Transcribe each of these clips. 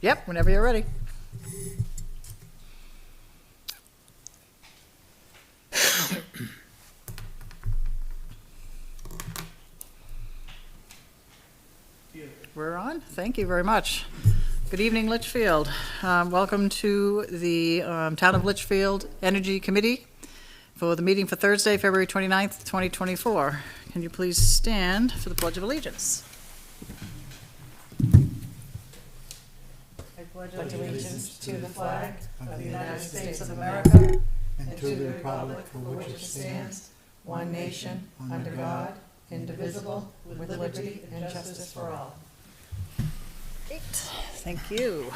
Yep, whenever you're ready. We're on. Thank you very much. Good evening, Litchfield. Welcome to the Town of Litchfield Energy Committee for the meeting for Thursday, February 29th, 2024. Can you please stand for the Pledge of Allegiance? I pledge allegiance to the flag of the United States of America and to the republic for which it stands, one nation, under God, indivisible, with liberty and justice for all. Great, thank you.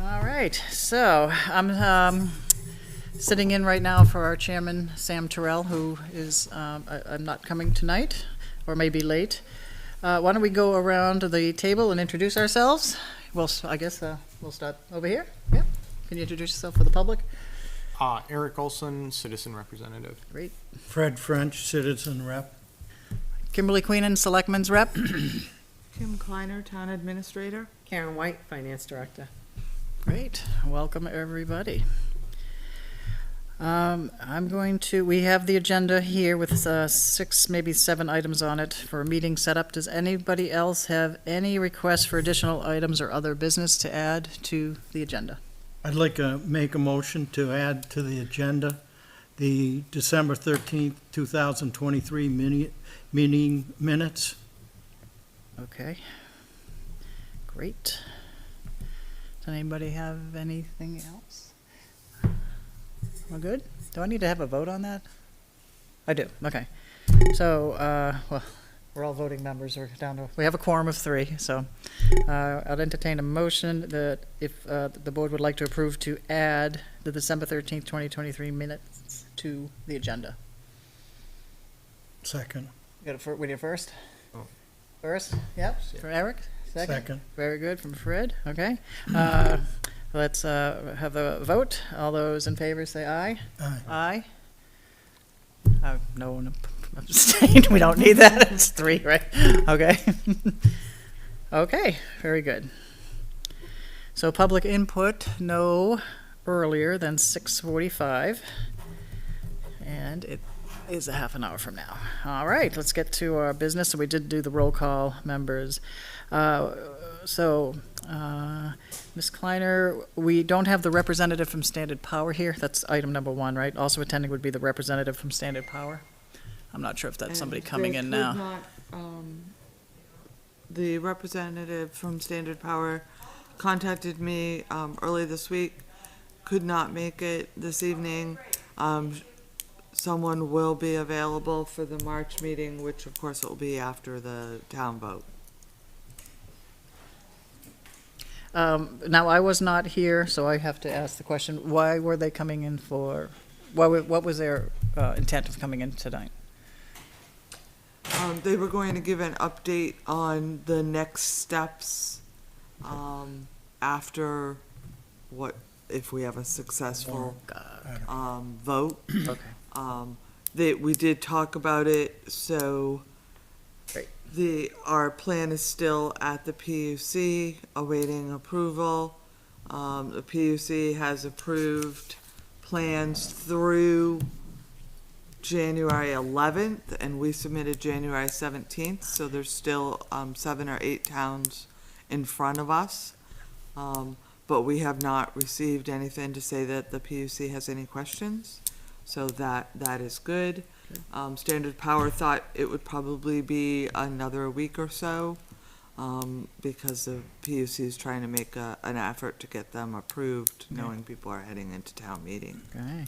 All right, so I'm sitting in right now for our chairman, Sam Terrell, who is I'm not coming tonight, or maybe late. Why don't we go around the table and introduce ourselves? Well, I guess we'll start over here. Yeah. Can you introduce yourself for the public? Eric Olson, citizen representative. Great. Fred French, citizen rep. Kimberly Queenan, selectman's rep. Kim Kleiner, Town Administrator. Karen White, Finance Director. Great. Welcome, everybody. We have the agenda here with 6, maybe 7 items on it for a meeting setup. Does anybody else have any requests for additional items or other business to add to the agenda? I'd like to make a motion to add to the agenda the December 13th, 2023 meeting minutes. Okay. Great. Does anybody have anything else? We're good? Do I need to have a vote on that? I do, okay. So, well, we're all voting members. We have a quorum of 3, so I'll entertain a motion that if the board would like to approve to add the December 13th, 2023 minutes to the agenda. Second. We need first? Oh. First, yep, for Eric? Second. Very good, from Fred, okay. Let's have a vote. All those in favor say aye. Aye. Aye? No one abstained. We don't need that. It's 3, right? Okay. Okay, very good. So public input, no earlier than 6:45. And it is a half an hour from now. All right, let's get to our business. So we did do the roll call, members. Ms. Kleiner, we don't have the representative from Standard Power here. That's item number 1, right? Also attending would be the representative from Standard Power. I'm not sure if that's somebody coming in now. The representative from Standard Power contacted me early this week, could not make it this evening. Someone will be available for the March meeting, which of course will be after the town vote. Now, I was not here, so I have to ask the question, why were they coming in for, what was their intent of coming in tonight? They were going to give an update on the next steps after if we have a successful vote. Okay. We did talk about it, so Great. Our plan is still at the PUC, awaiting approval. The PUC has approved plans through January 11th, and we submitted January 17th, so there's still 7 or 8 towns in front of us. But we have not received anything to say that the PUC has any questions, so that is good. Standard Power thought it would probably be another week or so, because the PUC is trying to make an effort to get them approved, knowing people are heading into town meeting. Okay.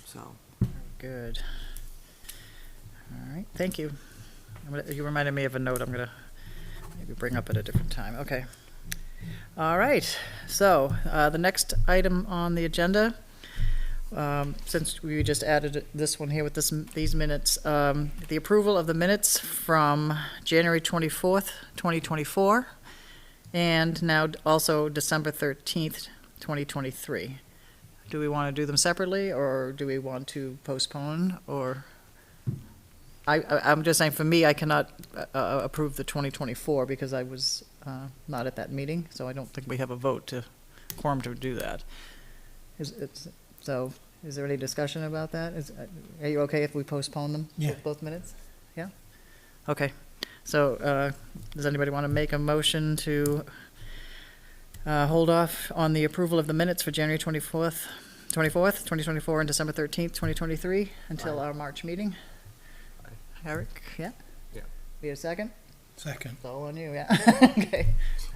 So. Good. All right, thank you. You reminded me of a note I'm going to maybe bring up at a different time. Okay. All right, so the next item on the agenda, since we just added this one here with these minutes, the approval of the minutes from January 24th, 2024, and now also December 13th, 2023. Do we want to do them separately, or do we want to postpone, or I'm just saying, for me, I cannot approve the 2024 because I was not at that meeting, so I don't think we have a vote to, quorum to do that. So, is there any discussion about that? Are you okay if we postpone them? Yeah. Both minutes? Yeah? Okay. So, does anybody want to make a motion to hold off on the approval of the minutes for January 24th, 2024, and December 13th, 2023, until our March meeting? Eric, yeah? Yeah. Be a second? Second. It's all on you, yeah. Okay.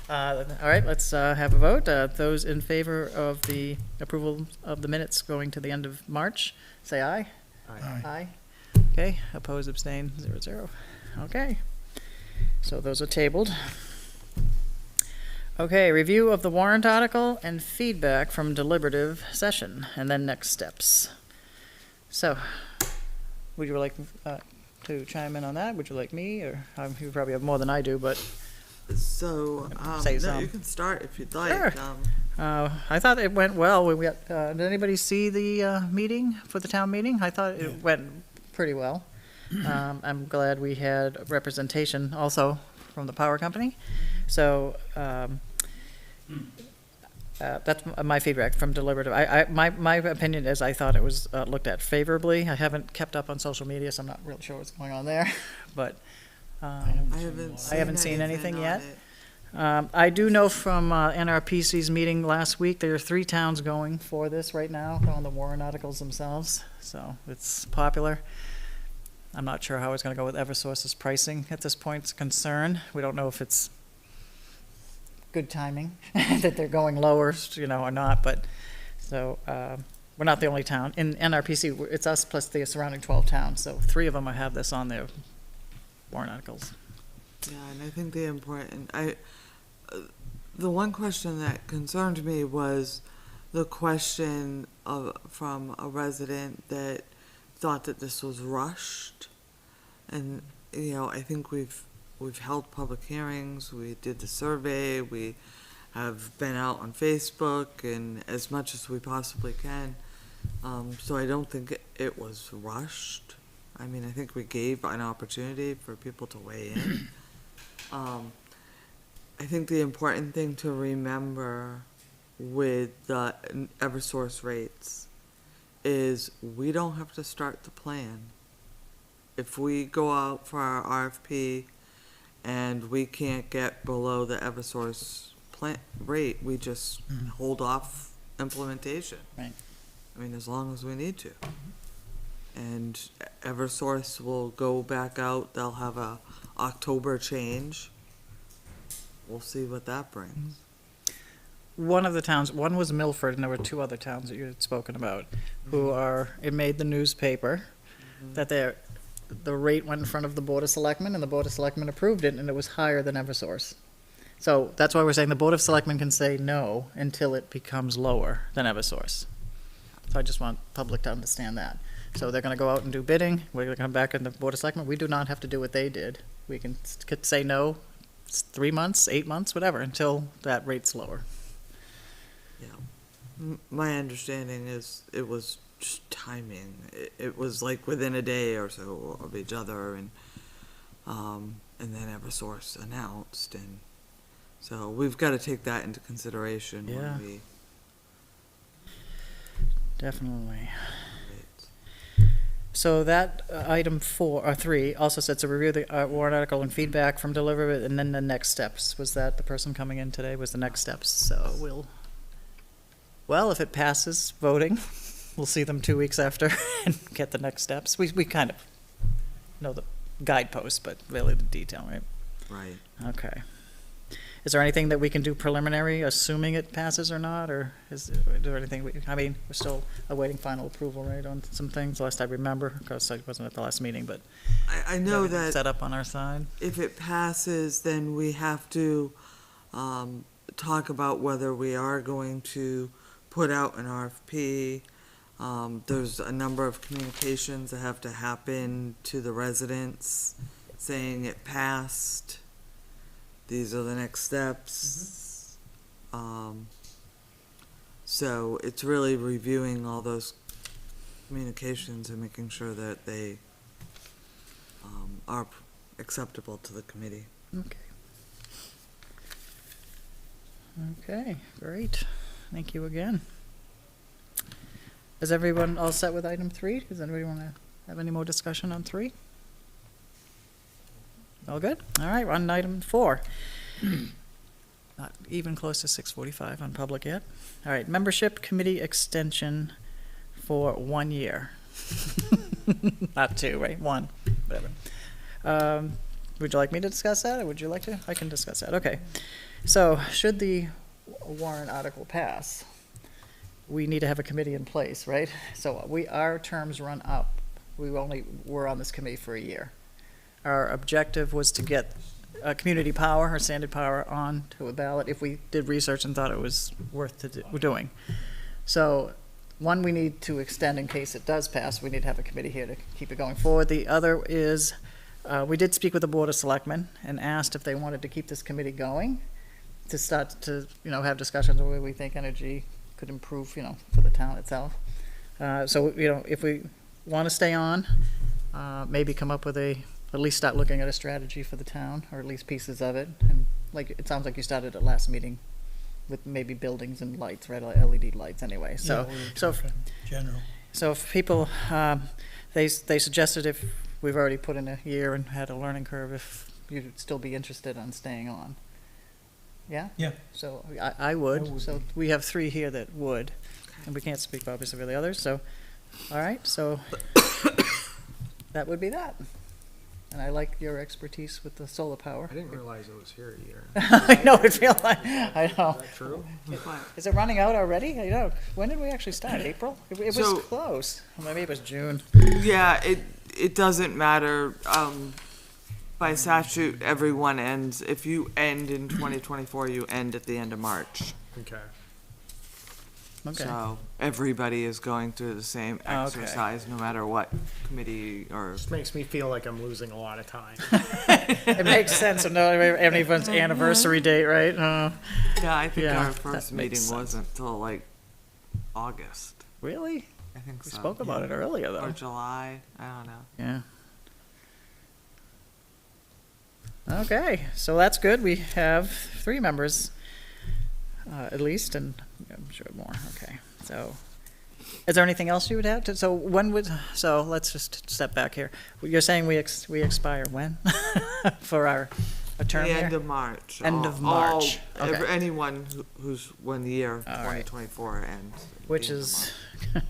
All right, let's have a vote. Those in favor of the approval of the minutes going to the end of March, say aye. Aye. Aye. Okay, oppose, abstain, 0. Okay. So those are tabled. Okay, review of the warrant article and feedback from deliberative session, and then next steps. So, would you like to chime in on that? Would you like me, or you probably have more than I do, but So, Say no, some. you can start if you'd like. Sure. I thought it went well. We got, did anybody see the meeting for the town meeting? I thought it went pretty well. I'm glad we had representation also from the power company. So that's my feedback from deliberative. My opinion is I thought it was looked at favorably. I haven't kept up on social media, so I'm not really sure what's going on there. But I haven't seen anything on yet. it. I do know from NRPC's meeting last week, there are 3 towns going for this right now on the warrant articles themselves, so it's popular. I'm not sure how it's going to go with Eversource's pricing at this point. It's a concern. We don't know if it's good timing that they're going lower, or not, but, so, we're not the only town. In NRPC, it's us plus the surrounding 12 towns, so 3 of them have this on their warrant articles. Yeah, and I think the one question that concerned me was the question from a resident that thought that this was rushed. And, I think we've held public hearings, we did the survey, we have been out on Facebook and as much as we possibly can. So I don't think it was rushed. I mean, I think we gave an opportunity for people to weigh in. I think the important thing to remember with the Eversource rates is we don't have to start the plan. If we go out for our RFP and we can't get below the Eversource plant rate, we just hold off implementation. Right. I mean, as long as we need to. And Eversource will go back out, they'll have a October change. We'll see what that brings. One of the towns, one was Milford, and there were 2 other towns that you had spoken about, it made the newspaper, that the rate went in front of the Board of Selectmen, and the Board of Selectmen approved it, and it was higher than Eversource. So that's why we're saying the Board of Selectmen can say no until it becomes lower than Eversource. So I just want public to understand that. So they're gonna go out and do bidding, we're gonna come back in the Board of Selectmen, we do not have to do what they did. We could say no, it's 3 months, 8 months, whatever, until that rate's lower. My understanding is it was just timing. It was like within a day or so of each other, and then Eversource announced, and so we've got to take that into consideration Yeah. when we. Definitely. So that item 3 also sets a review of the warrant article and feedback from deliberative, and then the next steps. Was that the person coming in today was the next steps? So if it passes voting, we'll see them 2 weeks after and get the next steps. We kind of know the guideposts, but really the detail, right? Right. Okay. Is there anything that we can do preliminary, assuming it passes or not, or is there anything we're still awaiting final approval, right, on some things, last I remember, because I wasn't at the last meeting, but I know everything's that set up on our side. if it passes, then we have to talk about whether we are going to put out an RFP. There's a number of communications that have to happen to the residents saying it passed. These are the next steps. So it's really reviewing all those communications and making sure that they are acceptable to the committee. Okay. Okay, great. Thank you again. Is everyone all set with item 3? Does anybody want to have any more discussion on 3? All good? All right, we're on item 4. Not even close to 6:45 on public yet. All right, membership committee extension for 1 year. Not 2, right? 1, whatever. Would you like me to discuss that, or would you like to? I can discuss that. Okay. So, should the warrant article pass, we need to have a committee in place, right? So our terms run up. We only were on this committee for a year. Our objective was to get community power or Sanded Power on to a ballot if we did research and thought it was worth doing. So, one, we need to extend in case it does pass. We need to have a committee here to keep it going forward. The other is, we did speak with the Board of Selectmen and asked if they wanted to keep this committee going to start to, have discussions on where we think energy could improve, for the town itself. So, if we want to stay on, maybe come up with at least start looking at a strategy for the town, or at least pieces of it. And it sounds like you started at last meeting with maybe buildings and lights, right, LED lights anyway. So, Yeah, we're so, talking general. so if people, they suggested if we've already put in a year and had a learning curve, if you'd still be interested on staying on. Yeah? Yeah. So I would. I would So be. we have 3 here that would, and we can't speak obviously for the others, so, all right, so that would be that. And I like your expertise with the solar power. I didn't realize it was here a year. I know, it feels like, I know. Is that true? Is it running out already? When did we actually start? April? It was So- close. Or maybe it was June. Yeah, it doesn't matter. By statute, everyone ends, if you end in 2024, you end at the end of March. Okay. Okay. So everybody is going through the same Oh, okay. exercise, no matter what committee or. This makes me feel like I'm losing a lot of time. It makes sense to know anyone's anniversary date, right? Yeah, I think Yeah, our that first makes meeting sense. wasn't till like August. Really? I think We so. spoke about it earlier, Or though. July, I don't know. Yeah. Okay, so that's good. We have 3 members, at least, and I'm sure more. Okay, so is there anything else you would have to? So let's just step back here. You're saying we expire when for a term The here? end of March. End of March. Okay. Anyone who's when the year All right. 2024 ends. at the Which end of is March.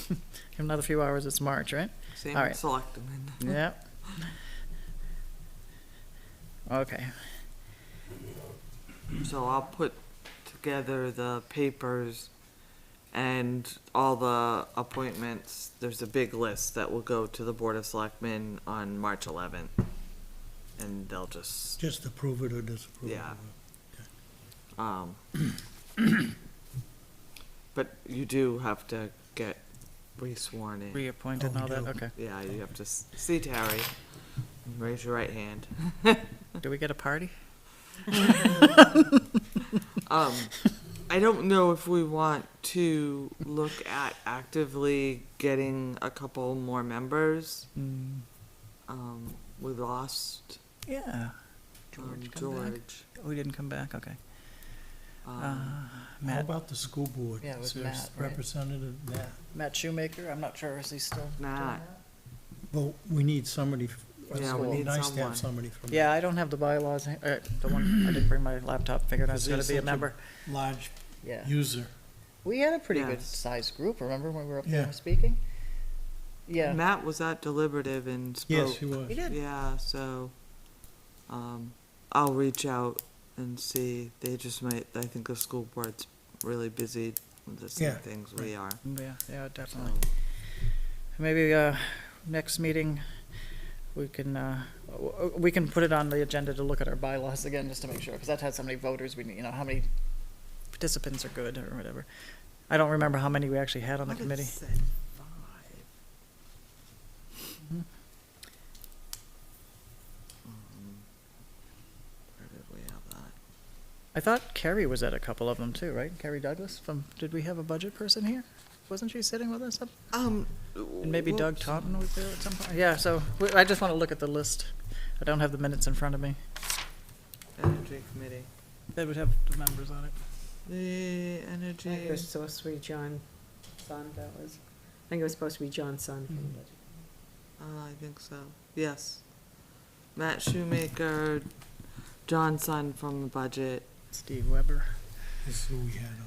in another few hours. It's March, right? Same all with right. selectmen. Yep. Okay. So I'll put together the papers and all the appointments. There's a big list that will go to the Board of Selectmen on March 11th. And they'll just, Just approve it or disapprove it. Yeah. But you do have to get re-sworn in. Reappointed and Oh, all we that. do. Okay. Yeah, you have to see Terry, raise your right hand. Do we get a party? I don't know if we want to look at actively getting a couple more members. We lost Yeah. George. Oh, he didn't come back. Okay. How Matt. about the school board? Yeah, it was Is there Matt, right? Representative Matt. Matt Shoemaker. I'm not sure. Is he still? doing Matt. that? Well, we need somebody. Yeah, we need Nice to someone. have somebody from. Yeah, I don't have the bylaws. The one I didn't bring my laptop. Figured I was going Is to he be a such a- member. Large Yeah. user. We had a pretty good Yes. sized group. Remember when we were up Yeah. there speaking? Yeah. Matt was at deliberative and spoke. Yes, he was. He did. Yeah, so, I'll reach out and see. They just might, I think the school board's really busy with the same Yeah, things we are. Yeah, definitely. So, Maybe next meeting we can put it on the agenda to look at our bylaws again just to make sure because that has so many voters. We need, how many participants are good or whatever. I don't remember how many we actually had on the I thought it committee. said 5. Mhm. Where did we have that? I thought Kerry was at a couple of them too, right? Kerry Douglas did we have a budget person here? wasn't she sitting with us? Um. And maybe Doug whoops. Taunton was there at some point? Yeah, so I just want to look at the list. I don't have the minutes in front of me. Energy Committee. That would have the members on it. The I think Energy, it was supposed to be John Son, that was, I think it was supposed to be John Son from the budget. I think so, yes. Matt Shoemaker, John Son from the budget. Steve Weber. This is who we had on.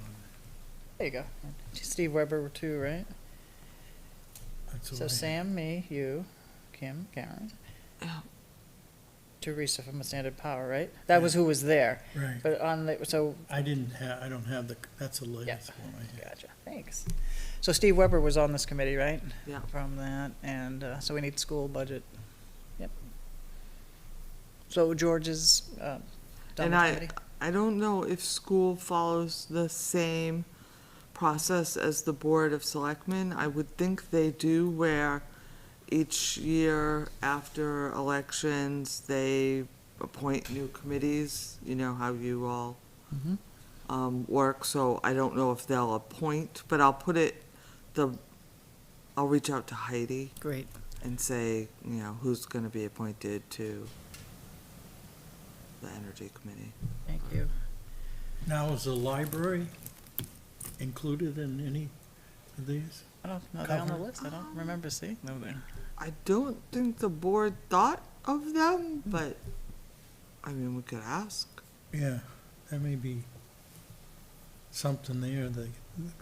There you go. Steve Weber too, right? That's who So I had. Sam, me, you, Kim, Karen, Yeah. Teresa from Standard Power, right? That was who was there. Right. But on the, so, I don't have the, that's the latest one I had. gotcha, thanks. So Steve Weber was on this committee, right? Yeah. From that, and, so we need school budget. Yep. So George is, done with And the I, committee? I don't know if school follows the same process as the Board of Selectmen. I would think they do, where each year after elections, they appoint new committees, you know how you all Mhm. work, so I don't know if they'll appoint, but I'll reach out to Heidi Great. and say, you know, who's gonna be appointed to the Energy Committee. Thank you. Now, is the library included in any of these? I don't know, they on the Cover. list? I don't remember seeing them there. I don't think the board thought of them, but, I mean, we could ask. Yeah, that may be something there, the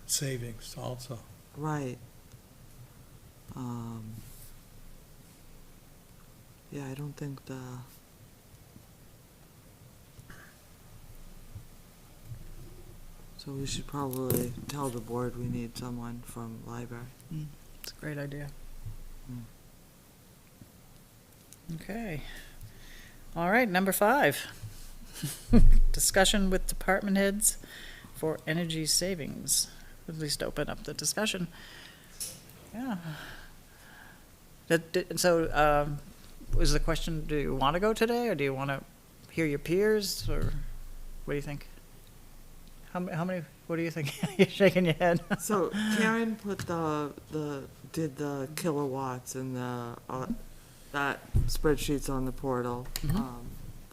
savings also. Right. Yeah, I don't think so we should probably tell the board we need someone from library. It's a great idea. Mm. Okay. All right, number 5. Discussion with department heads for energy savings. At least open up the discussion. Yeah. So, was the question, do you want to go today, or do you want to hear your peers, or what do you think? How many, what do you think? You're shaking your head. So Karen put did the kilowatts and that spreadsheet's on the portal, Mhm.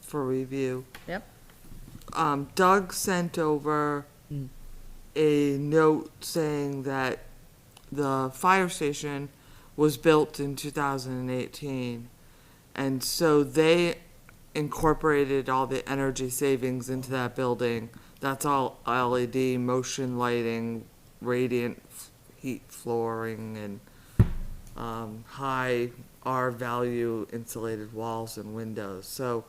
for review. Yep. Doug sent over Mm. a note saying that the fire station was built in 2018. And so they incorporated all the energy savings into that building. That's all LED, motion lighting, radiant heat flooring, and high R-value insulated walls and windows. So,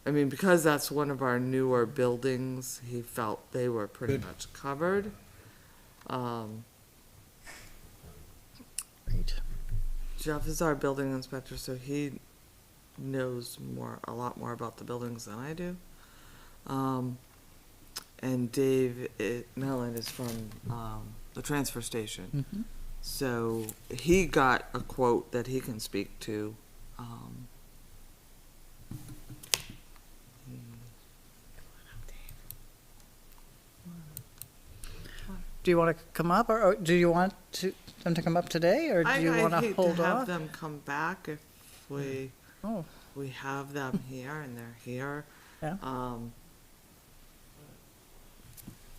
I mean, because that's one of our newer buildings, he felt they were pretty Good. much covered. Great. Jeff is our building inspector, so he knows a lot more about the buildings than I do. And Dave Mellon is from the transfer station. Mhm. So he got a quote that he can speak to. Do you want to come up, or do you want them to come up today, or do you want I to hate hold to have off? them come back if Oh, we have them here and they're here. Yeah.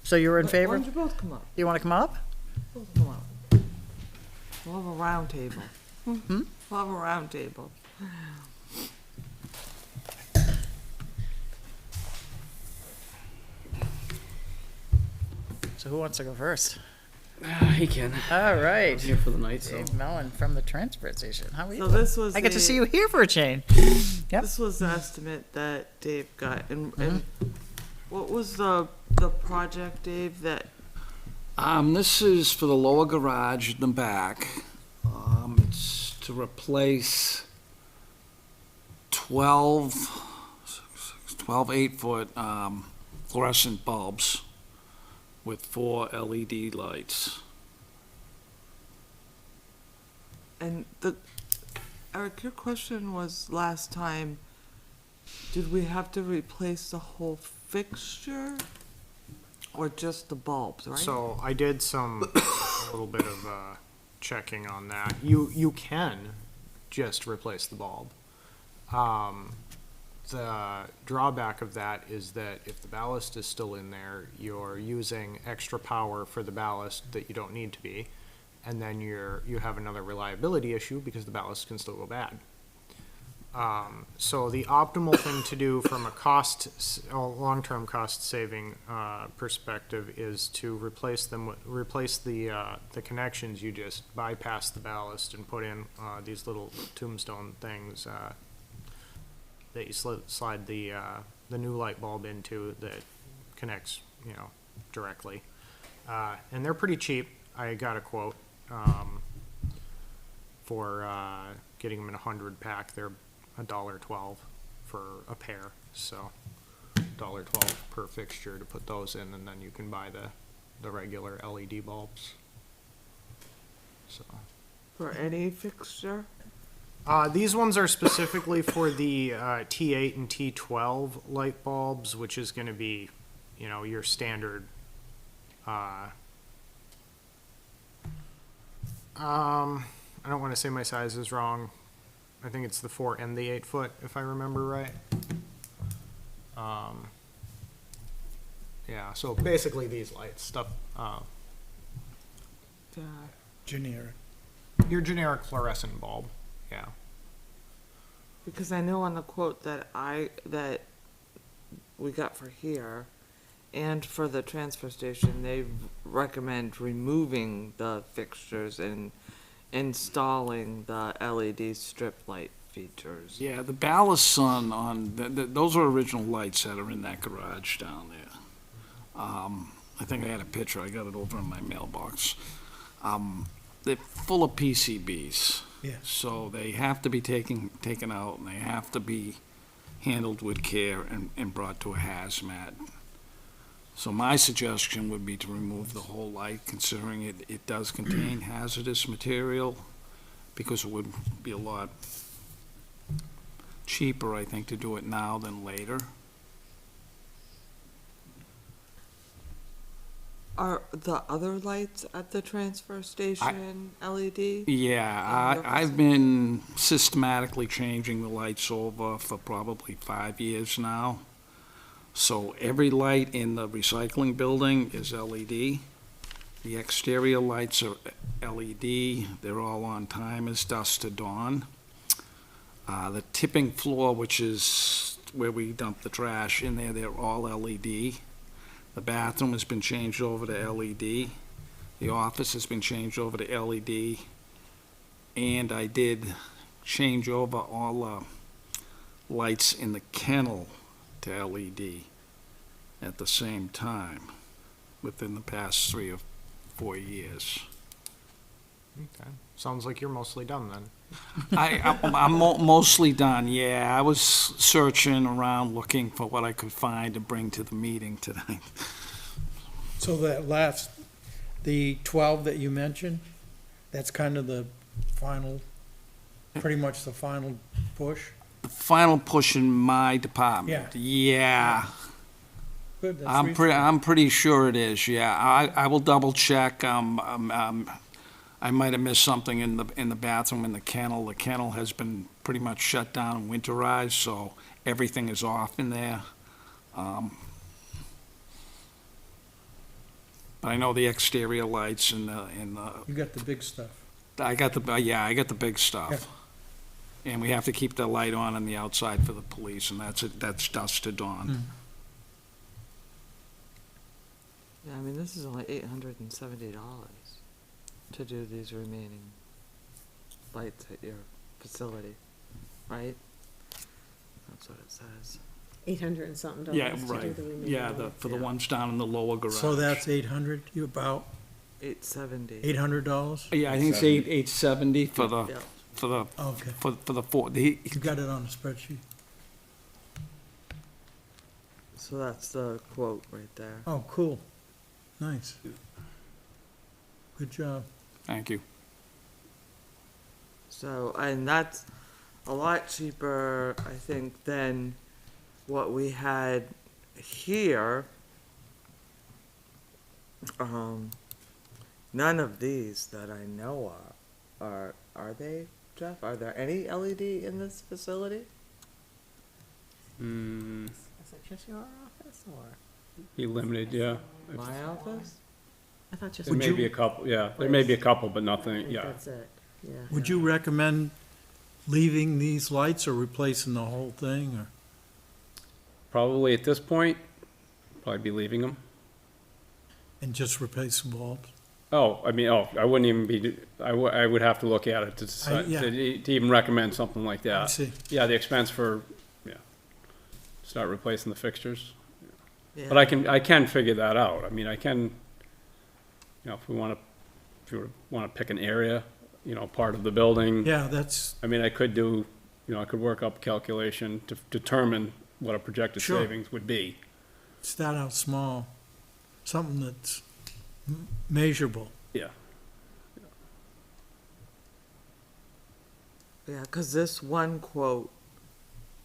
so you're in Why favor? don't you both come up? You want to come up? Both come up. We'll have a round table. Hmm? We'll have a round table. So who wants to go first? He can. All I'm right. here for the night, so. Dave Mellon from the transfer station. How are you? So this was I get to the- see you here for a change. Yep. This was the estimate that Dave got, and Mm-hmm. what was the project, Dave, that, This is for the lower garage in the back. It's to replace 12 8-foot fluorescent bulbs with 4 LED lights. and Eric, your question was last time, did we have to replace the whole fixture? Or just the bulbs, right? So I did some a little bit of checking on that. You can just replace the bulb. The drawback of that is that if the ballast is still in there, you're using extra power for the ballast that you don't need to be, and then you have another reliability issue because the ballast can still go bad. So the optimal thing to do from a long-term cost-saving perspective is to replace the connections. You just bypass the ballast and put in these little tombstone things that you slide the new light bulb into that connects, directly. And they're pretty cheap. I got a quote for getting them in a 100-pack. They're $1.12 for a pair, so $1.12 per fixture to put those in, and then you can buy the regular LED bulbs. So For any fixture? these ones are specifically for the T8 and T12 light bulbs, which is going to be, your standard. I don't want to say my size is wrong. I think it's the 4 and the 8 foot, if I remember right. Yeah, so basically these lights, stuff, Generic. your generic fluorescent bulb, yeah. Because I know on the quote that we got for here and for the transfer station, they recommend removing the fixtures and installing the LED strip light features. Yeah, the ballasts those are original lights that are in that garage down there. I think I had a picture, I got it over in my mailbox. They're full of PCBs. Yeah. So they have to be taken out, and they have to be handled with care and brought to a hazmat. So my suggestion would be to remove the whole light, considering it does contain hazardous material, because it would be a lot cheaper, I think, to do it now than later. Are the other lights at the transfer station LED? Yeah, I've been systematically changing the lights over for probably 5 years now. So every light in the recycling building is LED. The exterior lights are LED. They're all on time as dusk to dawn. The tipping floor, which is where we dump the trash in there, they're all LED. The bathroom has been changed over to LED. The office has been changed over to LED. And I did change over all the lights in the kennel to LED at the same time within the past 3 or 4 years. Okay. Sounds like you're mostly done then. I'm mostly done, yeah. I was searching around looking for what I could find to bring to the meeting tonight. So the 12 that you mentioned, that's kind of the final, pretty much the final push? The final push in my department. Yeah. Good, that's I'm reasonable. pretty sure it is, yeah. I will double check. I might have missed something in the bathroom in the kennel. The kennel has been pretty much shut down and winterized, so everything is off in there. But I know the exterior lights and the You got the big stuff. I got the big stuff. And we have to keep the light on the outside for the police, and that's dusk to dawn. Yeah, I mean, this is only $870 to do these remaining lights at your facility, right? That's what it says. 800 and something dollars Yeah, to do right. the remaining Yeah, lights. for the ones down in the lower garage. So that's 800, you about $870. $800? Yeah, I think it's 870 for the, Yeah. for the, Okay, for the four, the, you got it on the spreadsheet. So that's the quote right there. Oh, cool, nice. Good job. thank you. So, and that's a lot cheaper, I think, than what we had here. none of these that I know are they, Jeff? Are there any LED in this facility? Is it just your office or? Be limited, yeah. My office? I thought just. There may be a couple, yeah, there may be a couple, but I nothing, think yeah. That's it, yeah. Would you recommend leaving these lights or replacing the whole thing, or? Probably at this point, probably be leaving them. And just replace the bulbs? I wouldn't even be, I would have to look at it to decide, yeah. to even recommend something like I that. see. Yeah, the expense for, yeah, start replacing the fixtures. Yeah. But I can figure that out. I mean, I can, if we wanna pick an area, part of the building. Yeah, that's, I mean, I could do, I could work up a calculation to determine what a projected Sure. savings would be. start out small, something that's measurable. Yeah. Yeah, because this one quote,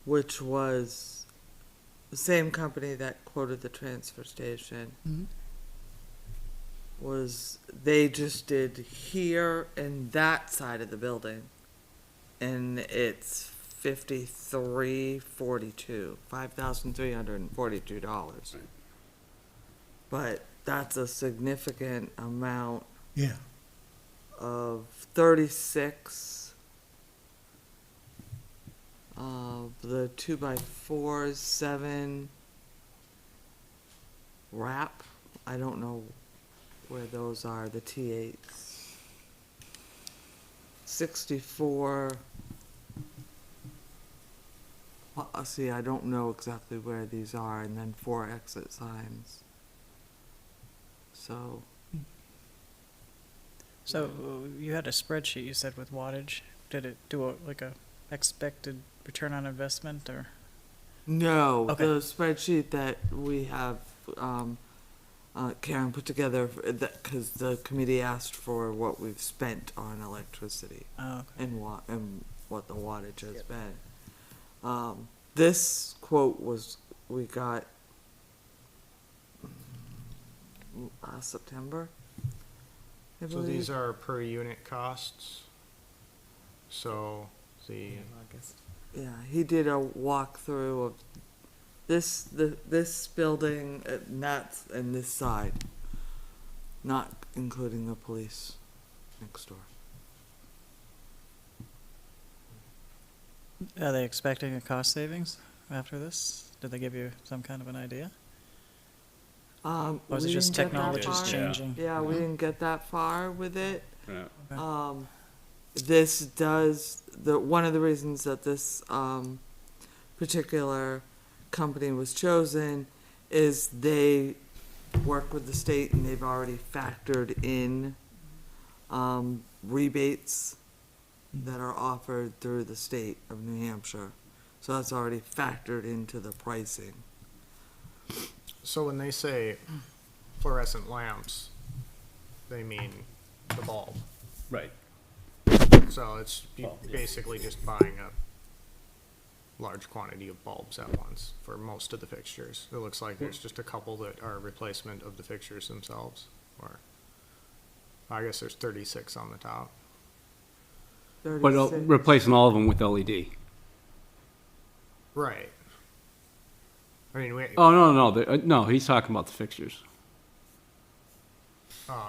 which was the same company that quoted the transfer station, Mhm. was, they just did here and that side of the building. And it's $5,342. Right. But that's a significant amount Yeah, of 36 of the 2x4s, 7 wrap. I don't know where those are, the T8s. 64. Well, see, I don't know exactly where these are, and then 4 exit signs. So, So you had a spreadsheet, you said, with wattage. Did it do a expected return on investment, or? no, Okay. the spreadsheet that we have, Karen put together, because the committee asked for what we've spent on electricity Oh, okay. and what the wattage has been. This quote we got last September, I So these believe. are per unit costs. So the, Yeah, he did a walkthrough of this building, and this side, not including the police next door. Are they expecting a cost savings after this? Did they give you some kind of an idea? Or Or is it just technology's far. changing? Yeah, we didn't get that far with it. Yeah. Okay. This does, one of the reasons that this, particular company was chosen is they work with the state and they've already factored in, rebates that are offered through the state of New Hampshire. So that's already factored into the pricing. so when they say fluorescent lamps, they mean the bulb. Right. So it's Well, yeah. basically just buying a large quantity of bulbs at once for most of the fixtures. It looks like there's just a couple that are a replacement of the fixtures themselves, or I guess there's 36 on the top. But 36. replacing all of them with LED. Right. I mean, Oh, no, he's talking about the fixtures.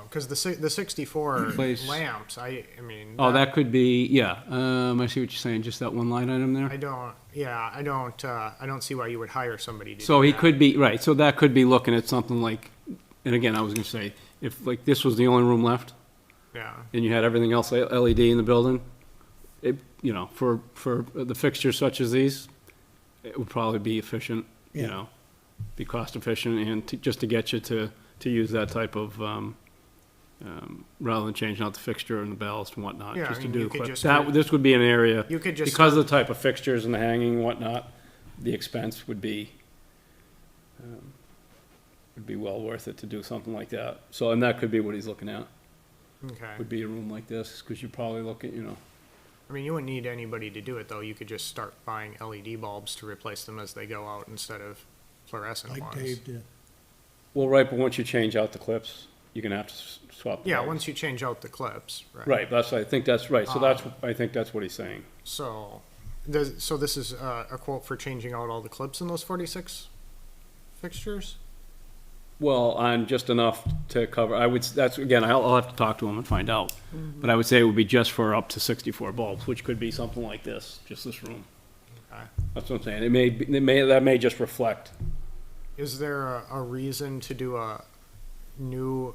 because the 64 Replace- lamps, I mean. Oh, that could be, yeah, I see what you're saying, just that one line item there? I don't see why you would hire somebody to do So he that. could be, right, so that could be looking at something like, and again, I was gonna say, if like this was the only room left, Yeah, and you had everything else LED in the building, it, for the fixtures such as these, it would probably be efficient, Yeah. be cost efficient, and just to get you to use that type of, rather than changing out the fixture and the ballast and whatnot, Yeah, I just to mean, do you the could quick. just That, do- this would be an area, you could just because start- of the type of fixtures and the hanging and whatnot, the expense would be well worth it to do something like that. So, and that could be what he's looking at, okay. would be a room like this, because you probably look at, I mean, you wouldn't need anybody to do it, though. You could just start buying LED bulbs to replace them as they go out instead of fluorescent like ones. Dave did. well, right, but once you change out the clips, you're gonna have to swap the Yeah, bulbs. once you change out the clips, right? Right, I think that's right, so I think that's what he's saying. So, so this is a quote for changing out all the clips in those 46 fixtures? Well, on just enough to cover, that's, again, I'll have to talk to him and find out. But I would say it would be just for up to 64 bulbs, which could be something like this, just this room. Okay. That's what I'm saying. That may just reflect. Is there a reason to do a new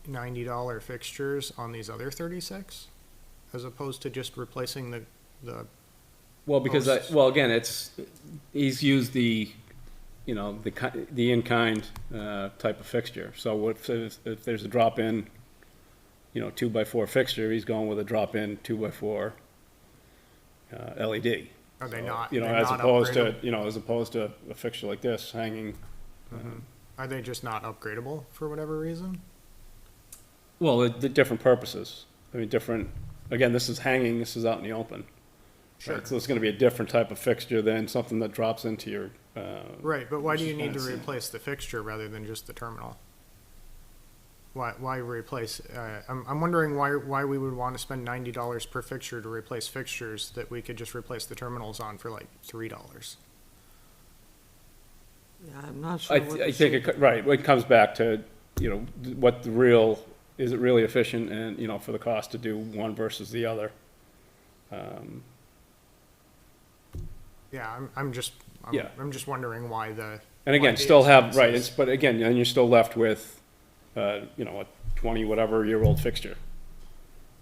$90 fixtures on these other 36? As opposed to just replacing the Well, because, Posts. well, again, he's used the in-kind, type of fixture. So if there's a drop-in, 2x4 fixture, he's going with a drop-in 2x4, LED. Are they not? You know, they're as not opposed to, upgradable? as opposed to a fixture like this hanging. Are they just not upgradable for whatever reason? Well, the different purposes. I mean, again, this is hanging, this is out in the open. Sure. Right? So it's gonna be a different type of fixture than something that drops into your, Right, but why do you Just need to kinda see. replace the fixture rather than just the terminal? Why replace, I'm wondering why we would want to spend $90 per fixture to replace fixtures that we could just replace the terminals on for like $3. Yeah, I'm not sure what I the think, shape- right, it comes back to, what the real, is it really efficient and, for the cost to do one versus the other? Yeah, Yeah. I'm just wondering why the. And again, why the still have, right, expenses- but again, and you're still left with, a 20-whatever-year-old fixture.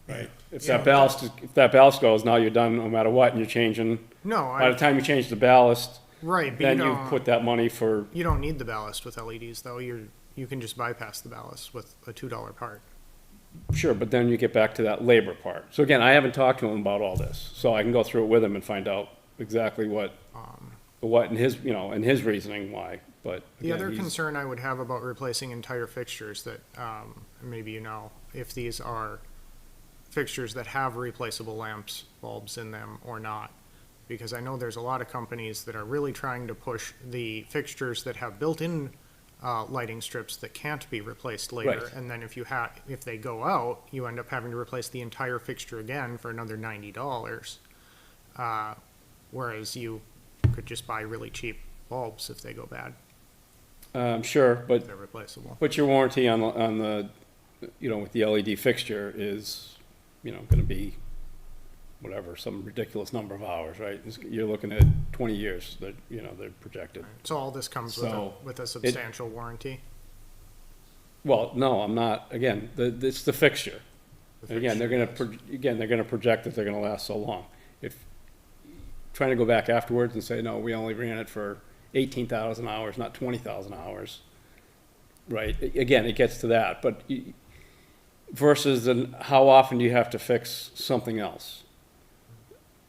Right? If Yeah. that ballast goes, now you're done no matter what, and you're changing, No, by the time you change the ballast, right, but then you put that money for, you don't need the ballast with LEDs though. You can just bypass the ballast with a $2 part. sure, but then you get back to that labor part. So again, I haven't talked to him about all this, so I can go through it with him and find out exactly what and his, and his reasoning why, but. The again, other he's- concern I would have about replacing entire fixtures that, maybe if these are fixtures that have replaceable lamps, bulbs in them or not. Because I know there's a lot of companies that are really trying to push the fixtures that have built-in, lighting strips that can't be replaced later. Right. And then if they go out, you end up having to replace the entire fixture again for another $90. Whereas you could just buy really cheap bulbs if they go bad, Sure, but they're replaceable. But your warranty on the, with the LED fixture is, gonna be whatever, some ridiculous number of hours, right? You're looking at 20 years that, they're projected. So all this comes So, with a substantial warranty? Well, no, I'm not, again, it's the fixture. The And again, they're gonna, they're gonna project that they're gonna last so long. If, trying to go back afterwards and say, no, we only ran it for 18,000 hours, not 20,000 hours, right? Again, it gets to that, but versus how often do you have to fix something else?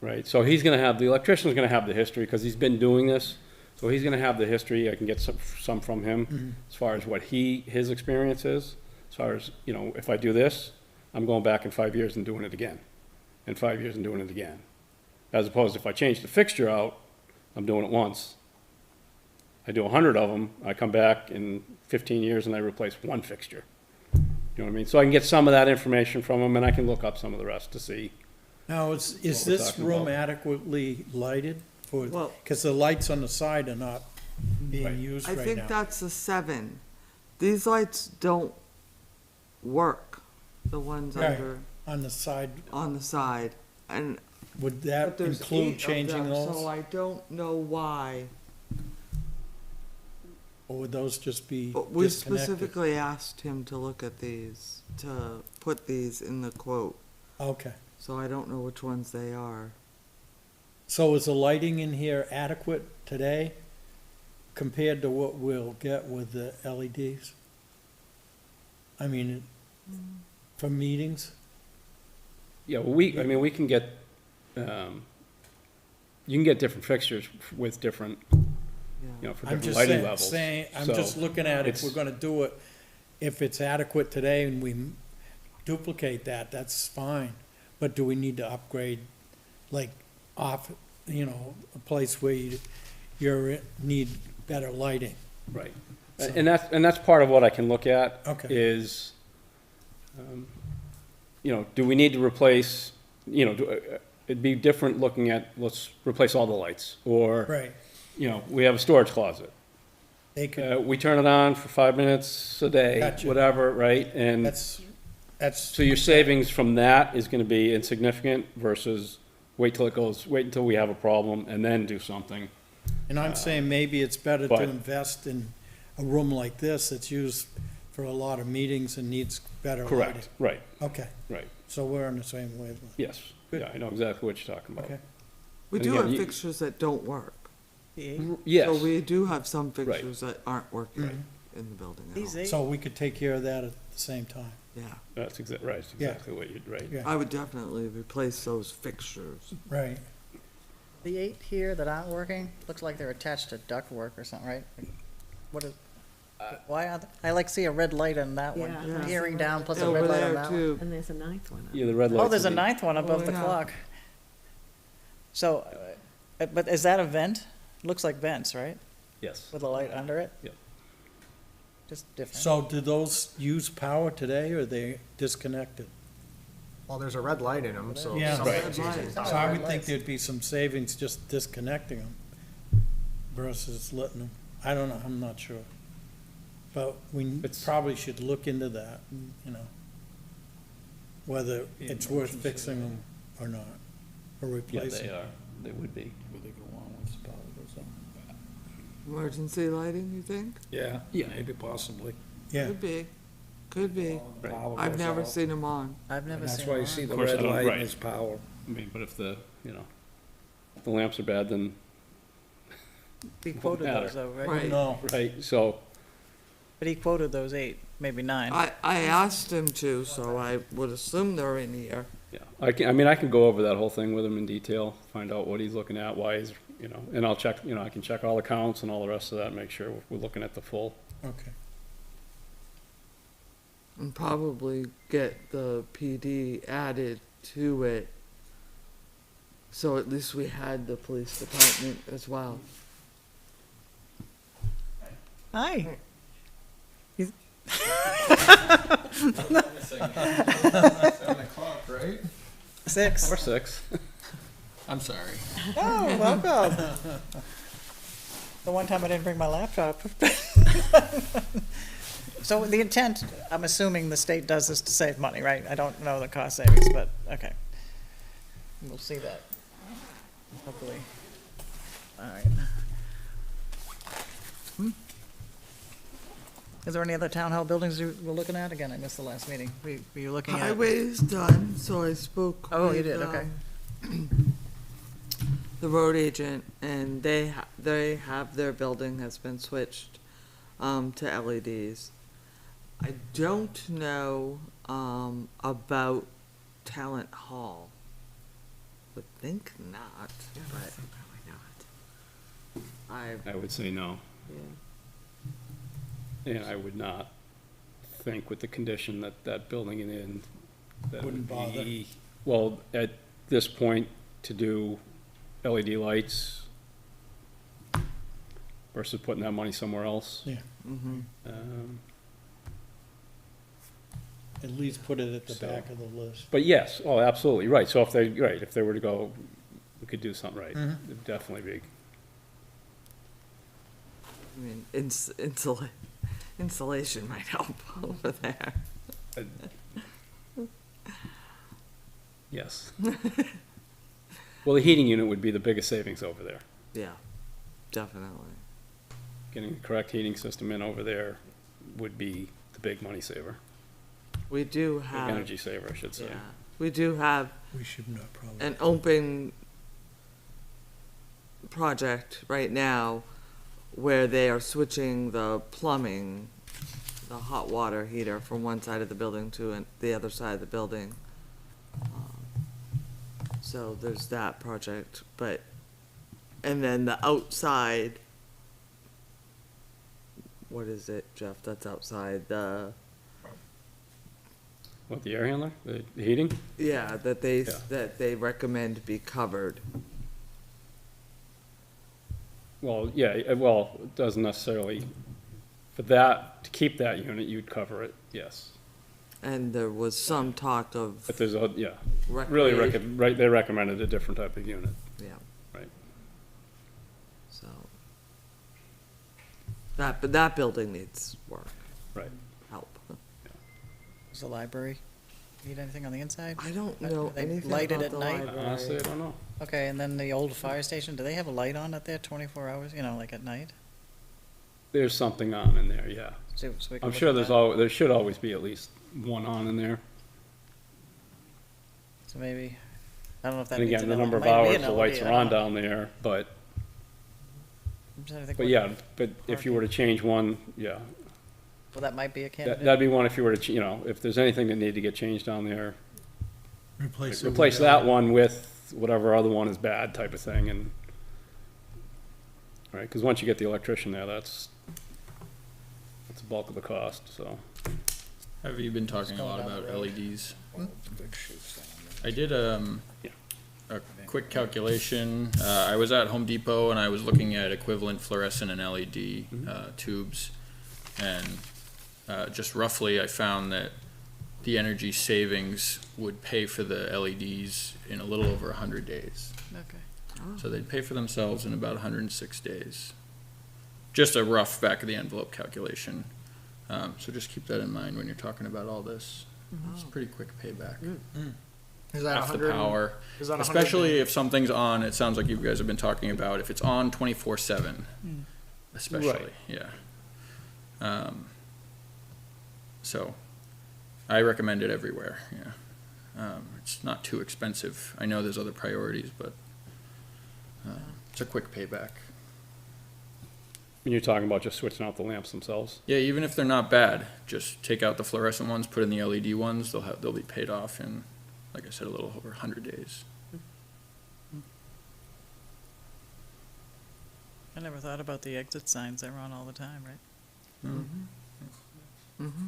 Right, so the electrician's gonna have the history, because he's been doing this, so he's gonna have the history, I can get some from him, as far as what his experience is, as far as, if I do this, I'm going back in 5 years and doing it again, in 5 years and doing it again. As opposed to if I change the fixture out, I'm doing it once. I do 100 of them, I come back in 15 years and I replace one fixture. You know what I mean? So I can get some of that information from him, and I can look up some of the rest to see. Now, is What we're this talking room about. adequately lighted for, Well- because the lights on the side are not Right. being used I right think now. that's a 7. These lights don't work, the ones Right. under, On the side, on the side. And, would but that there's include 8 of changing them, so those? I don't know why. Or would those just be But we disconnected? specifically asked him to look at these, to put these in the quote, Okay. so I don't know which ones they are. So is the lighting in here adequate today compared to what we'll get with the LEDs? I mean, for meetings? Yeah, well, we can get, you can get different fixtures with different, Yeah. for I'm different just lighting levels. I'm So, just looking at if it's- we're gonna do it, if it's adequate today and we duplicate that, that's fine. But do we need to upgrade, like, a place where need better lighting? Right. And that's part of what I can look at. Okay. Is, do we need to replace, it'd be different looking at, let's replace all the lights. Or, Right, we have a storage closet. they could, We turn it on for 5 minutes a day, Gotcha. whatever, right? And that's, so your savings from that is gonna be insignificant versus wait until we have a problem and then do something. and I'm saying maybe it's better to but- invest in a room like this that's used for a lot of meetings and needs better lighting. Correct, right, Okay, right, so we're on the same wavelength. yes. Yeah, I know exactly what you're talking about. Okay, We And do again, have you- fixtures that don't work. The eight, Yes, So we do have some Right. fixtures that aren't working in the building at these all. eight, so we could take care of that at the same time, Yeah, that's right, it's Yeah. exactly what you'd, right. yeah, I would definitely replace those fixtures. right. the eight here that aren't working, looks like they're attached to ductwork or something, right? What is, why are, I like see a red light on that one, Yeah. Yeah. gearing down plus a Over red light on there that one. too. And there's a ninth one up. Yeah, the red lights. Oh, there's a would be- ninth one above Oh, the yeah. clock. So, but is that a vent? Looks like vents, right? Yes. With a light under it? Yep. Just different. So do those use power today, or are they disconnected? Well, there's a red light in them, so. Yeah. something's Right. using So power. I would think there'd be some savings just disconnecting them versus letting them, I don't know, I'm not sure. But we It's- probably should look into that, whether it's worth fixing them or not, or Yeah, replacing. they are, they would be. Emergency lighting, you think? Yeah, maybe possibly. Yeah, Could be. Right. Power I've goes never out. seen them on. I've never And seen that's why you one. see the Of course, I red don't- light right. is power. I mean, but if if the lamps are bad, then, He quoted matter. those though, right? Right. no, right, so, But he quoted those eight, maybe nine. I asked him to, so I would assume they're in here. yeah. I can go over that whole thing with him in detail, find out what he's looking at, why he's, and I'll check, I can check all the counts and all the rest of that, make sure we're looking at the full. okay. And probably get the PD added to it. So at least we had the police department as well. Hi. 7 o'clock, right? 6. Or 6. I'm sorry. Oh, welcome. The one time I didn't bring my laptop. So the intent, I'm assuming the state does this to save money, right? I don't know the cost savings, but, okay. We'll see that, hopefully. All right. Is there any other town hall buildings you were looking at? Again, I missed the last meeting. Were you looking at? Highway is done, so I spoke. Oh, you with, did, okay. The road agent, and they have, their building has been switched, to LEDs. I don't know, about Talent Hall. Would think not, but I, I would say no, yeah. and I would not think with the condition that building it in, that Wouldn't would bother. be, well, at this point, to do LED lights versus putting that money somewhere else. Yeah, Mhm. at least put it at the So- back of the list. But yes, oh, absolutely, right, so if if they were to go, we could do something right, Mhm. it'd definitely be, I mean, insulation might help over there. yes. Well, the heating unit would be the biggest savings over there. Yeah, definitely. Getting the correct heating system in over there would be the big money saver, We do big have, energy saver, I should say. yeah, we do have We should not probably. an open project right now where they are switching the plumbing, the hot water heater from one side of the building to the other side of the building. So there's that project, and then the outside, what is it, Jeff, that's outside, What, the air handler, the heating? yeah, that Yeah. they recommend be covered. Well, yeah, well, it doesn't necessarily, For that, to keep that unit, you'd cover it, yes. And there was some talk of But there's a, yeah, really, recreation. right, they recommended a different type of unit. Yeah. Right. So. But that building needs work, Right. help. Does the library need anything on the inside? I don't Are know they anything lighted about at the night? library. Honestly, I don't know. Okay, and then the old fire station, do they have a light on up there 24 hours, you know, like at night? There's something on in there, yeah. So we can I'm look sure at there's that. there should always be at least one on in there. So maybe, I don't know if that And needs again, the an number of It might be hours an the LED, lights I are don't on know. down there, but, I'm trying to think but what- yeah, but if you were to change one, yeah. Well, that might be a candidate. That'd be one if you were to, you know, if there's anything that needed to get changed down there, Replace it with replace that LED. one with whatever other one is bad type of thing and, right, because once you get the electrician there, that's the bulk of the cost, so. Have you been talking a going lot down about the road. LEDs? Hmm? I did Yeah. a quick calculation. I was at Home Depot and I was looking at equivalent fluorescent and LED tubes. And just roughly, I found that the energy savings would pay for the LEDs in a little over 100 days. Okay. So they'd pay for themselves in about 106 days. Just a rough back of the envelope calculation. So just keep that in mind when you're talking about all this. It's a pretty quick payback. Is that Half the 100? power. Is that 100? Especially if something's on, it sounds like you guys have been talking about, if it's on 24/7, especially, Right. yeah. So, I recommend it everywhere, yeah. It's not too expensive. I know there's other priorities, but it's a quick payback. And you're talking about just switching out the lamps themselves? Yeah, even if they're not bad, just take out the fluorescent ones, put in the LED ones, they'll be paid off in, like I said, a little over 100 days. I never thought about the exit signs. They're on all the time, right? Mm-hmm.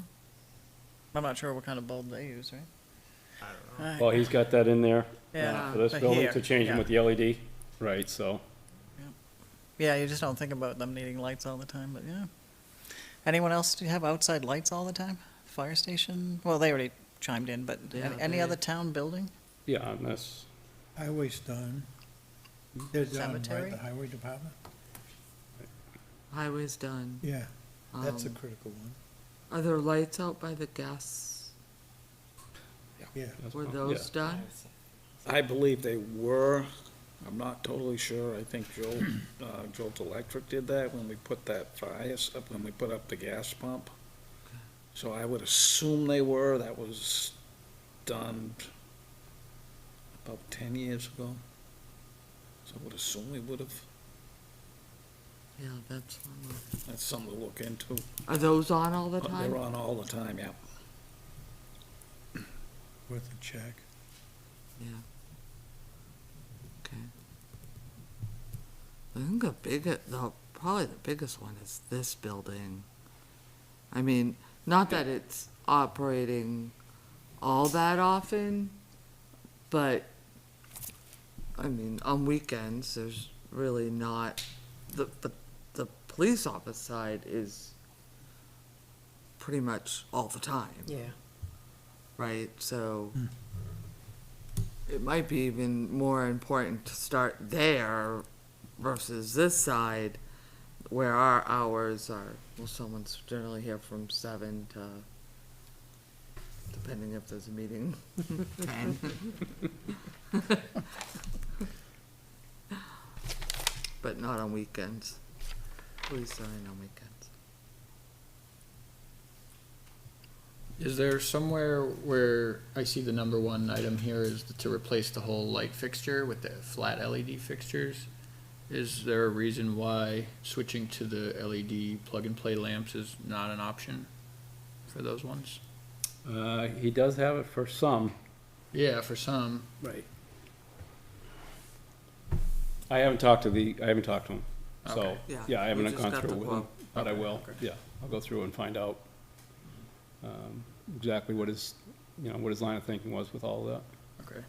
I'm not sure what kind of bulb they use, right? I don't know. All right. Well, he's got that in there Yeah, for this but building here, to change them yeah. with the LED, right, so. Yeah, you just don't think about them needing lights all the time, but yeah. Anyone else, do you have outside lights all the time? Fire station? Well, they already chimed in, but Yeah, any they- other town building? Yeah, on this, Highway's done. They're done, right, Cemetery? the highway department? Highway's done. Yeah, that's a Um, critical one, Are there lights out by the gas? yeah. that's Were one, those yeah. done? I believe they were. I'm not totally sure. I think Jolt Electric did that when we put that when we put up the gas pump. So I would assume they were. That was done about 10 years ago. So I would assume we would have. Yeah, that's one. That's something to look into. Are those on all the But time? they're on all the time, yeah. Worth a check. Yeah. Okay. I think probably the biggest one is this building. I mean, not that it's operating all that often, but, I mean, on weekends, there's really not, but the police office side is pretty much all the time. Yeah. Right, so it might be even more important to start there versus this side, where our hours are, well, someone's generally here from 7 to, depending if there's a meeting, 10. But not on weekends. Police are in on weekends. Is there somewhere where I see the number one item here is to replace the whole light fixture with the flat LED fixtures? Is there a reason why switching to the LED plug-and-play lamps is not an option for those ones? He does have it for some. Yeah, for some. Right. I haven't talked to him, so, Okay. yeah, I haven't we just gone got through the it with him, quote. but I Okay, will, okay. yeah, I'll go through and find out, exactly what his line of thinking was with all of that. Okay.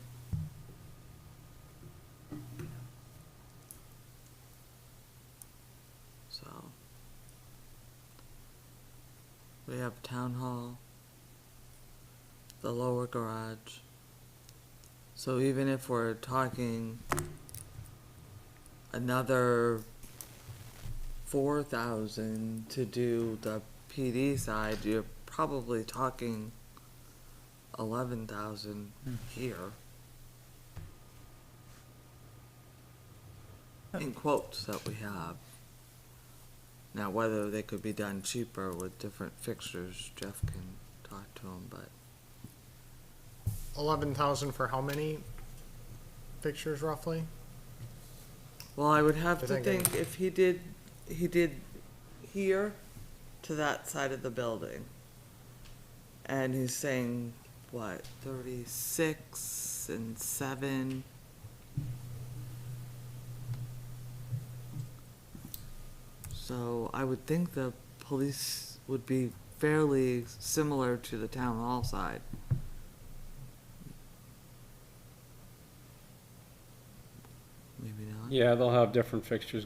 So. we have town hall, the lower garage. So even if we're talking another 4,000 to do the PD side, you're probably talking 11,000 here. In quotes that we have. Now, whether they could be done cheaper with different fixtures, Jeff can talk to him, but 11,000 for how many fixtures roughly? well, I would have You're to thinking- think if he did here to that side of the building. And he's saying, what, 36 and 7? So I would think the police would be fairly similar to the town hall side. Maybe not. Yeah, they'll have different fixtures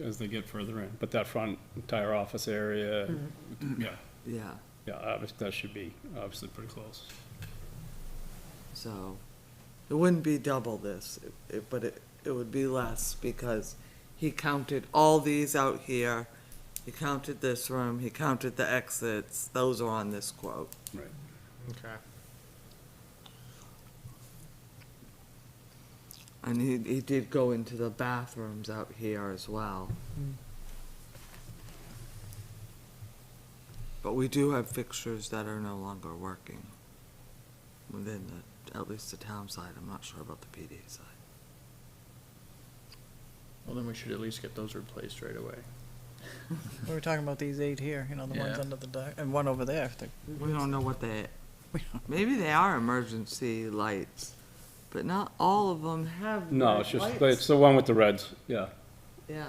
as they get further in, but that front entire office area, yeah, Yeah, yeah, that should be obviously pretty close. so it wouldn't be double this, but it would be less because he counted all these out here. He counted this room, he counted the exits, those are on this quote. Right. Okay. And he did go into the bathrooms out here as well. But we do have fixtures that are no longer working within at least the town side. I'm not sure about the PD side. Well, then we should at least get those replaced right away. We were talking about these 8 here, the ones Yeah. under the dock, and one over there. We don't know what maybe they are emergency lights, but not all of them have No, red it's just, lights. but it's the one with the reds, yeah. Yeah,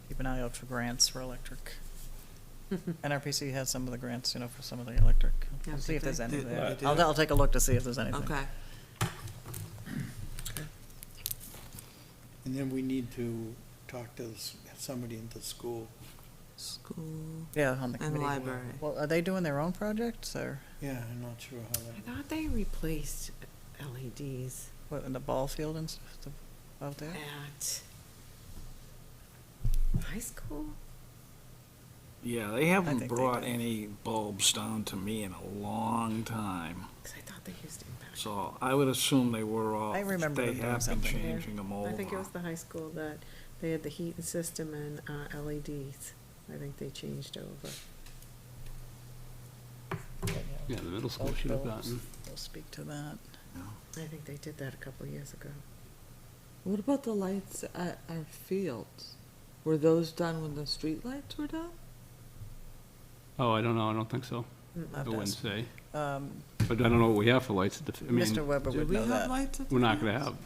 Keep an eye out for grants for electric. NRPC has some of the grants, for some of the electric. Yeah, See if there's they any do- there. they do? I'll take a look to see if there's anything. okay. And then we need to talk to somebody in the school. School Yeah, on the and committee. library. Well, are they doing their own projects, or Yeah, I'm not sure how I that, thought they replaced LEDs what, in the ball field and stuff out there? at high school? Yeah, they I haven't think they brought do. any bulbs down to me in a long time. Because I thought they used to back. So I would assume they were all, I remember they them doing have been something. Yeah. changing them over. I think it was the high school that they had the heating system and LEDs. I think they changed over. Yeah, the middle school Both should have bulbs. gotten. We'll speak to that. I think they did that a couple of years ago. What about the lights at our fields? Were those done when the street lights were done? Oh, I don't know, I don't think so. I'll I have to wouldn't ask. say. Um, But I don't know what we have for lights at the, I Mr. mean, Weber Do would we know have that. lights at the we're not gonna fields? have,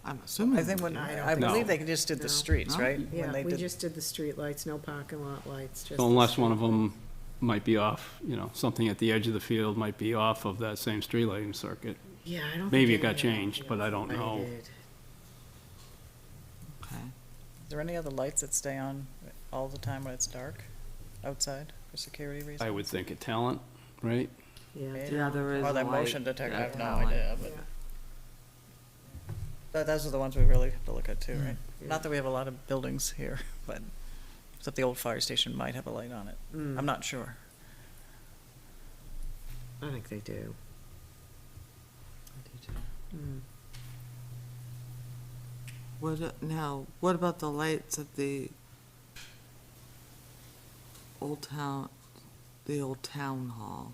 I'm assuming. I think we do. I No. believe they just did the No. streets, No? right? When Yeah, they we did- just did the street lights, no parking lot lights, just. so the unless one of street. them might be off, something at the edge of the field might be off of that same street lighting circuit. Yeah, I don't think. Maybe it any got of them changed, but I don't know. lighted. Okay. Is there any other lights that stay on all the time when it's dark outside for security reasons? I would think a talent, right? Yeah. Yeah, there is Or a the light motion detector, I have no at town. idea, but those are the ones we really have to look at too, right? Yeah. Not that we have a lot of buildings here, but, except the old fire station might have a light on it. Mm. I'm not sure. I think they do. Mm. What about the lights at the old town hall?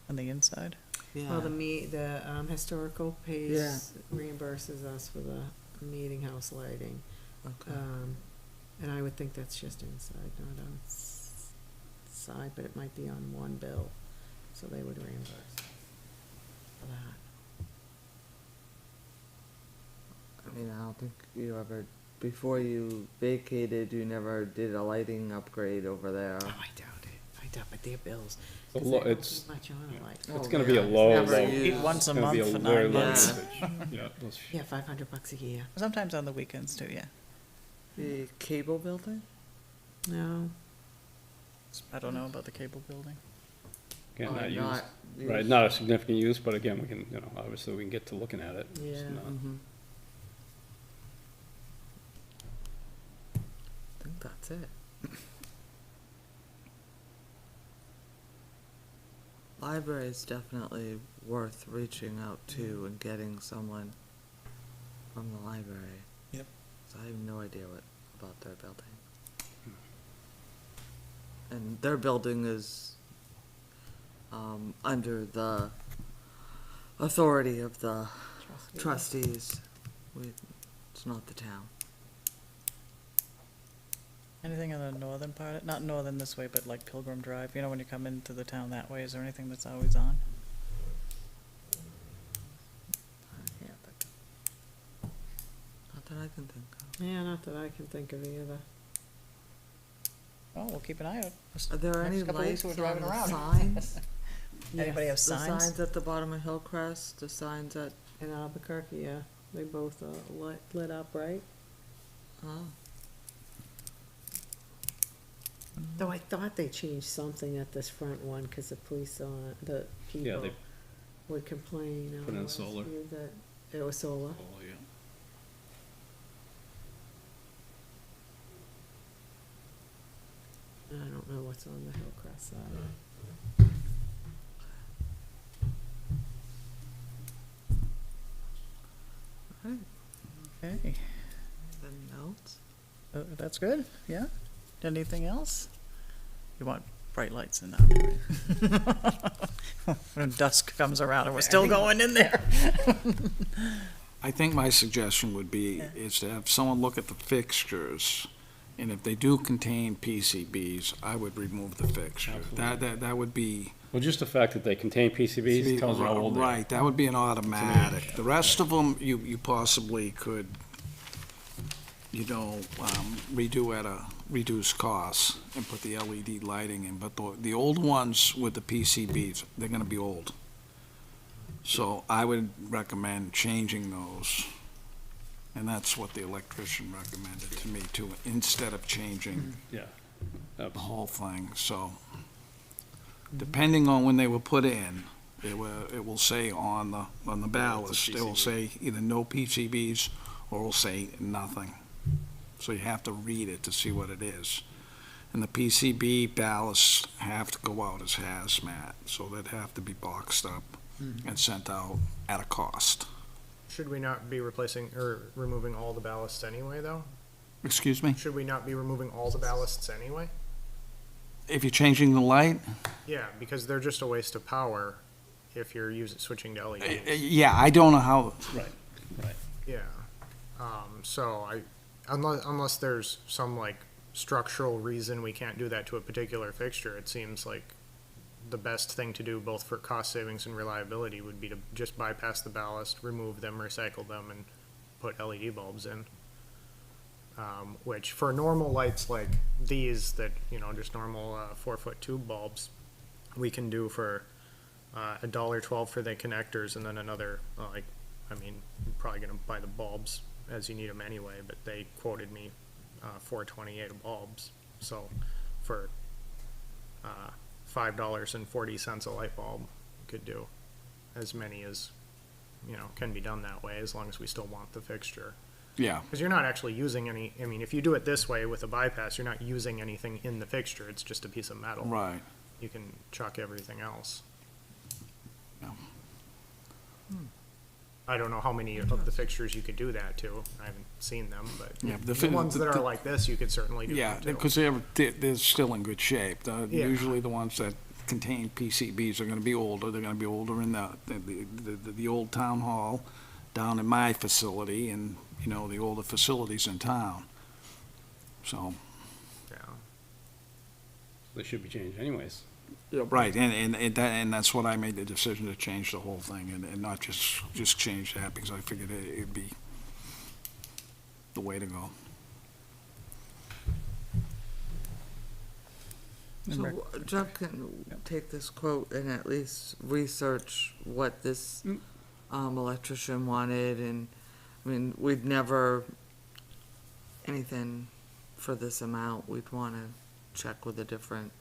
On the inside? Yeah. Well, the historical Yeah. pays, reimburses us for the meeting house lighting. Okay. And I would think that's just inside, not outside, but it might be on one bill, so they would reimburse for that. I mean, I don't think you ever, before you vacated, you never did a lighting upgrade over there. Oh, I doubt it, but their bills, A 'cause lo- they don't it's- do much on a light. It's Oh, gonna be a yeah. low, Never low. used. Eat once a it's gonna be month for very 9 low months. usage. Yeah, those- Yeah, $500 a year. Sometimes on the weekends too, yeah. The cable building? No, I don't know about the cable building. Again, not used, Not right, used. not a significant use, but again, we can, obviously we can get to looking at it. It's Yeah. not- Mhm. I think that's it. Library is definitely worth reaching out to and getting someone from the library. Yep. 'Cause I have no idea about their building. And their building is, under the authority of the trustees. It's not the town. Anything in the northern part, not northern this way, but like Pilgrim Drive, you know, when you come into the town that way, is there anything that's always on? I can't think. Not that I can think of. Yeah, not that I can think of either. Oh, we'll keep an eye out. Are there Next any couple weeks lights we're on driving the around. signs? Anybody have Yes. The signs? signs at the bottom of Hillcrest, the signs at, In Albuquerque, yeah, they both lit up, right? oh, Though I thought they changed something at this front one, cause the police saw it, the Yeah, people they would complain. put in last solar. year That it was solar. Oh, yeah. And I don't know what's on the Hillcrest side. right, Okay, anything else? that's good, yeah. Anything else? You want bright lights in that. When dusk comes around and we're still going in there. I think my suggestion would be, Yeah. is to have someone look at the fixtures, and if they do contain PCBs, I would remove the fixture. That would be. Well, just the fact that they contain PCBs tells you how old they are. Right, that would be an automatic. The rest of them, you possibly could, redo at a reduced cost and put the LED lighting in, but the old ones with the PCBs, they're gonna be old. So I would recommend changing those, and that's what the electrician recommended to me too, instead of changing Yeah. the whole thing, so. Depending on when they were put in, it will say on the ballast, it will say either no PCBs or it will say nothing. So you have to read it to see what it is. And the PCB ballasts have to go out as hazmat, so they'd have to be boxed up and sent out at a cost. Should we not be replacing or removing all the ballasts anyway, though? Excuse me? Should we not be removing all the ballasts anyway? If you're changing the light, Yeah, because they're just a waste of power if you're switching to LEDs. yeah, I don't know how, Right. Yeah. So unless there's some like structural reason we can't do that to a particular fixture, it seems like the best thing to do both for cost savings and reliability would be to just bypass the ballast, remove them, recycle them, and put LED bulbs in. Which for normal lights like these that, just normal 4-foot tube bulbs, we can do for $1.12 for the connectors, and then another, you're probably gonna buy the bulbs as you need them anyway, but they quoted me $4.28 of bulbs. So for $5.40 a light bulb, you could do as many as, can be done that way, as long as we still want the fixture. yeah. Because you're not actually using any, if you do it this way with a bypass, you're not using anything in the fixture, it's just a piece of metal. Right. You can chuck everything else. Yeah. I don't know how many of the fixtures you could do that to, I haven't seen them, but Yeah, the ones that are like this, you could certainly do Yeah, that too. because they're still in good shape. Yeah. Usually the ones that contain PCBs are gonna be older. They're gonna be older in the old town hall down in my facility and, the older facilities in town. So, Yeah. They should be changed anyways. right, and that's what I made the decision to change the whole thing and not just change that because I figured it'd be the way to go. So Jeff can take this quote and at least research what this electrician wanted, and, we'd never, anything for this amount, we'd wanna check with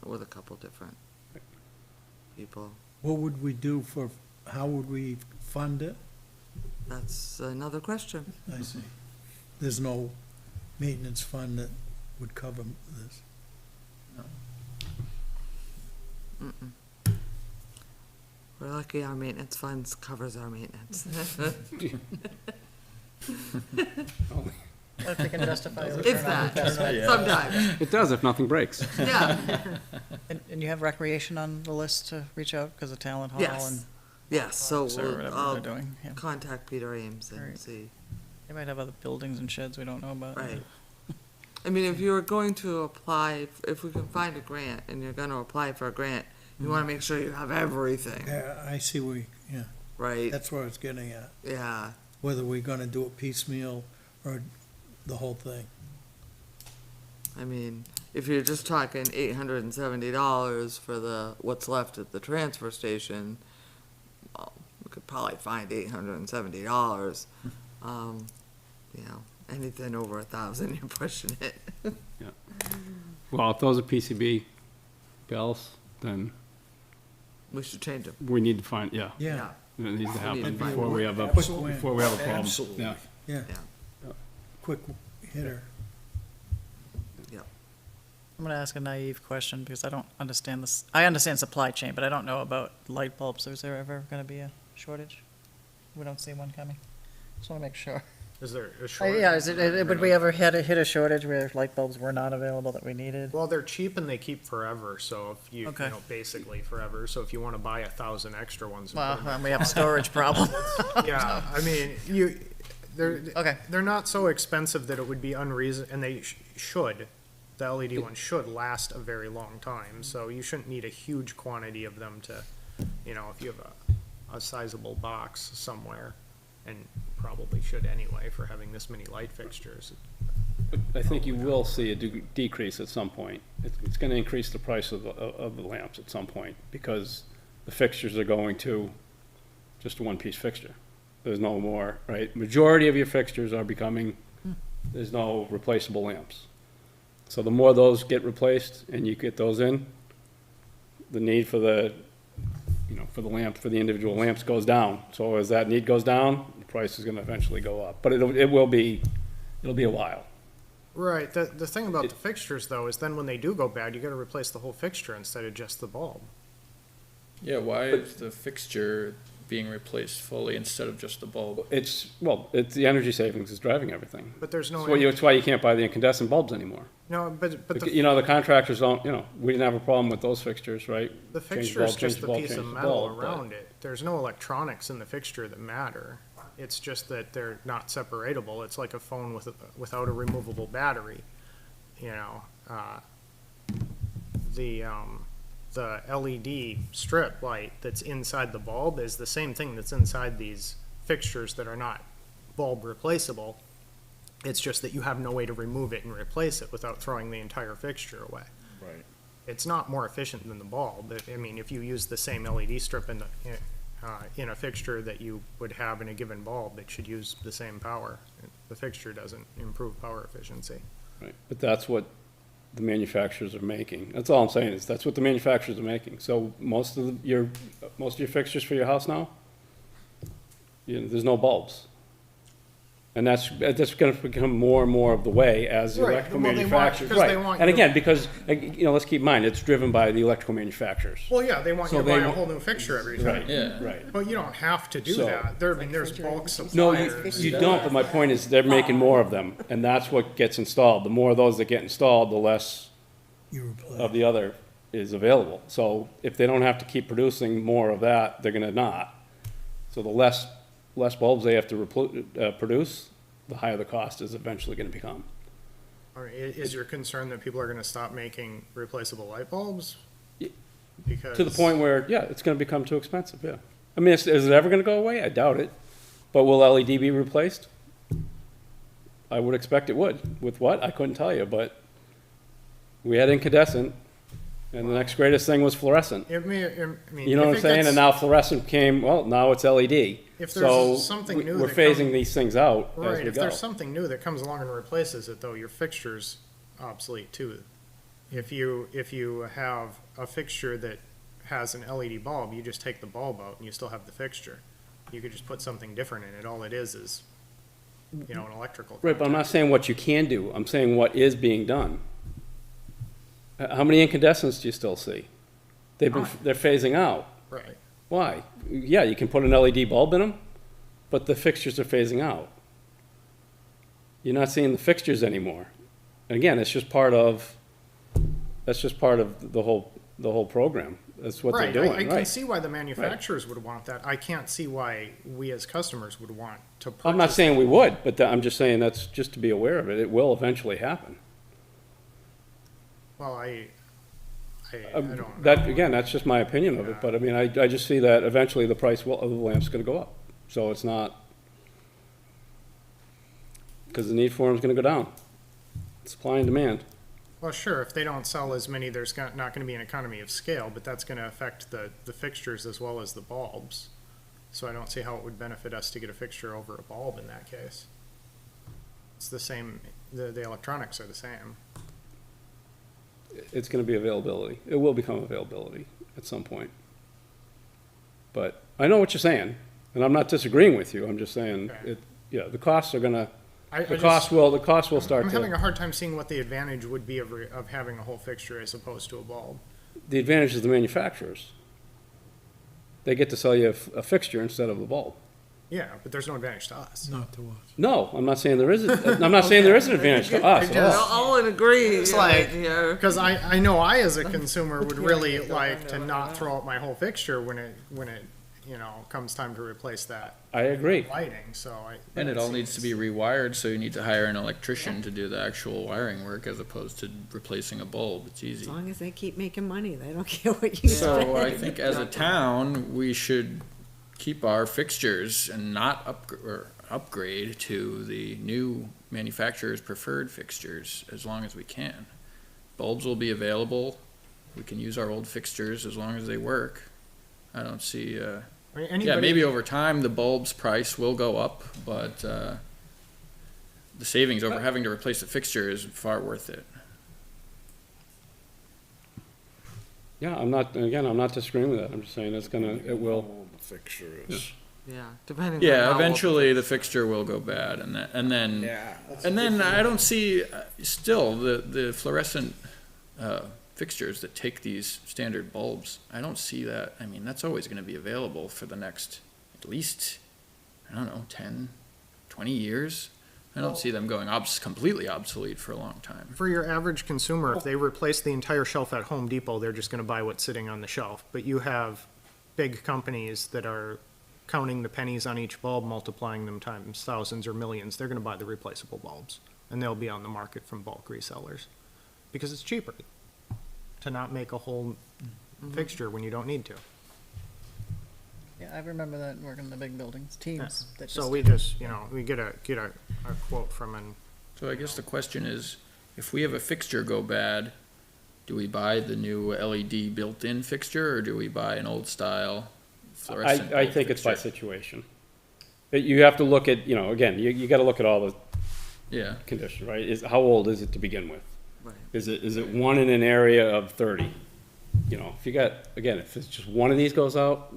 with a couple different people. What would we do how would we fund it? That's another question. I see. There's no maintenance fund that would cover this. Mm-mm. We're lucky our maintenance funds covers our maintenance. If they can justify a If return on that, investment. sometimes, It does if nothing breaks. yeah, And you have recreation on the list to reach out because of Talent Hall yes, and yes, so or whatever they're I'll doing? Yeah. contact Peter Ames and Alright. see. They might have other buildings and sheds we don't know about. Right. I mean, if you were going to apply, if we can find a grant and you're gonna apply for a grant, you wanna make sure you have everything, Yeah, I see yeah, right? that's what I was getting at. Yeah, Whether we're gonna do it piecemeal or the whole thing. I mean, if you're just talking $870 for what's left at the transfer station, well, we could probably find $870. You know, anything over 1,000, you're pushing it. Well, if those are PCB bills, then We should change them. we need to find, yeah, Yeah, it needs to We need happen to find before we have a, Quick win. before we have a problem. Absolutely. Yeah. yeah. Yeah. Quick hitter. I'm gonna ask a naive question because I don't understand this. I understand supply chain, but I don't know about light bulbs. Is there ever gonna be a shortage? We don't see one coming. Just wanna make sure. Is there a shortage? Yeah, would we ever hit a shortage where light bulbs were not available that we needed? Well, they're cheap and they keep forever, so if you Okay. know, basically forever, so if you wanna buy 1,000 extra ones. and Well, put 'em in- we have a storage problem. Yeah, I mean, they're, Okay. they're not so expensive that it would be and they should, the LED ones should last a very long time, so you shouldn't need a huge quantity of them to, you know, if you have a sizable box somewhere, and probably should anyway for having this many light fixtures. I think you will see a decrease at some point. It's gonna increase the price of the lamps at some point, because the fixtures are going to just a one-piece fixture. There's no more, right? Majority of your fixtures are becoming, there's no replaceable lamps. So the more those get replaced and you get those in, the need for the, you know, for the lamp, for the individual lamps goes down. So as that need goes down, the price is gonna eventually go up. But it'll be a while. Right, the thing about the fixtures though is then when they do go bad, you gotta replace the whole fixture instead of just the bulb. Yeah, why is the fixture being replaced fully instead of just the bulb? It's the energy savings is driving everything. But there's no, That's why you can't buy the incandescent bulbs anymore. no, but the You know, the contractors don't, you know, we didn't have a problem with those fixtures, right? The Change the fixture bulb, is just change the bulb, piece change of the metal bulb, but- around it. There's no electronics in the fixture that matter. It's just that they're not separatable. It's like a phone without a removable battery. You know, the LED strip light that's inside the bulb is the same thing that's inside these fixtures that are not bulb replaceable. It's just that you have no way to remove it and replace it without throwing the entire fixture away. Right. It's not more efficient than the bulb. I mean, if you use the same LED strip in a fixture that you would have in a given bulb, it should use the same power. The fixture doesn't improve power efficiency. Right, but that's what the manufacturers are making. That's all I'm saying, is that's what the manufacturers are making. So most of your fixtures for your house now, you know, there's no bulbs. And that's gonna become more and more of the way as the Right, electrical well, they want- manufacturers. because they Right, want and you- again, because, you know, let's keep in mind, it's driven by the electrical manufacturers. Well, yeah, they want So you to they buy a want- whole new fixture every time. Right, Yeah. right. But you don't have to do So- that. There's bulk No, suppliers. you don't, but my point is, they're making more of them, and that's what gets installed. The more of those that get installed, the less You replace. of the other is available. So if they don't have to keep producing more of that, they're gonna not. So the less bulbs they have to produce, the higher the cost is eventually gonna become. Or is your concern that people are gonna stop making replaceable light bulbs? Y- Because. To the point where, yeah, it's gonna become too expensive, yeah. I mean, is it ever gonna go away? I doubt it. But will LED be replaced? I would expect it would. With what? I couldn't tell you, but we had incandescent, and the next greatest thing was fluorescent. I mean, You know what I'm saying? And now fluorescent came, well, now it's LED. If So there's something new we're that phasing come- these things out as Right, we if go. there's something new that comes along and replaces it, though, your fixture's obsolete too. If you have a fixture that has an LED bulb, you just take the bulb out and you still have the fixture. You could just put something different in it. All it is, an electrical. Right, but I'm not contact. saying what you can do, I'm saying what is being done. How many incandescents do you still see? They're phasing out. Right. Why? Yeah, you can put an LED bulb in them, but the fixtures are phasing out. You're not seeing the fixtures anymore. And again, that's just part of the whole program. That's what they're Right, doing, I can right? see why the manufacturers would want that. I can't see why we as customers would want to purchase. I'm not saying we would, but I'm just saying that's just to be aware of it. It will eventually happen. Well, I don't know. That, again, that's just my opinion of it, but I mean, I just see that eventually the price of the lamp's gonna go up. So it's not, because the need for them is gonna go down. Supply and demand. Well, sure, if they don't sell as many, there's not gonna be an economy of scale, but that's gonna affect the fixtures as well as the bulbs. So I don't see how it would benefit us to get a fixture over a bulb in that case. It's the same, the electronics are the same. It's gonna be availability. It will become availability at some point. But I know what you're saying, and I'm not disagreeing with you. I'm just saying, Okay. the costs are gonna, I the just- cost will start I'm having to, a hard time seeing what the advantage would be of having a whole fixture as opposed to a bulb. the advantage is the manufacturers. They get to sell you a fixture instead of a bulb. Yeah, but there's no advantage to us. Not to us. No, I'm not saying there isn't, I'm not saying there is an advantage to us at just- all. All in agree. It's like, here. because I know I as a consumer would really Yeah, like to yeah. not throw out my whole fixture when it comes time to replace that I agree. lighting, so I. And it all needs to be rewired, so you need to hire an electrician to do the actual wiring work as opposed to replacing a bulb. It's As easy. long as they keep making money, they don't care what you So I say. think as a town, we should keep our fixtures and not upgrade to the new manufacturer's preferred fixtures as long as we can. Bulbs will be available. We can use our old fixtures as long as they work. I don't see, I mean, yeah, anybody- maybe over time, the bulb's price will go up, but, the savings over having to replace a fixture is far worth it. Yeah, I'm not disagreeing with that. I'm just saying it will. Fixture is. Yeah, depending on. Yeah, how old eventually the fixture will go bad, and then I don't see, still, the fluorescent, fixtures that take these standard bulbs, I don't see that, I mean, that's always gonna be available for the next, at least, I don't know, 10, 20 years. I don't see them going completely obsolete for a long time. For your average consumer, if they replace the entire shelf at Home Depot, they're just gonna buy what's sitting on the shelf. But you have big companies that are counting the pennies on each bulb, multiplying them times thousands or millions. They're gonna buy the replaceable bulbs, and they'll be on the market from bulk resellers. Because it's cheaper to not make a whole fixture when you don't need to. Yeah, I remember that working in the big buildings, teams. that So just- we just, we get a quote from an, So I guess the question is, if we have a fixture go bad, do we buy the new LED built-in fixture, or do we buy an old style fluorescent? I bulb think it's by fixture? situation. You have to look at, again, you gotta look at all the Yeah, conditions, right? How old is it to begin with? Right. Is it one in an area of 30? If you got, again, if it's just one of these goes out,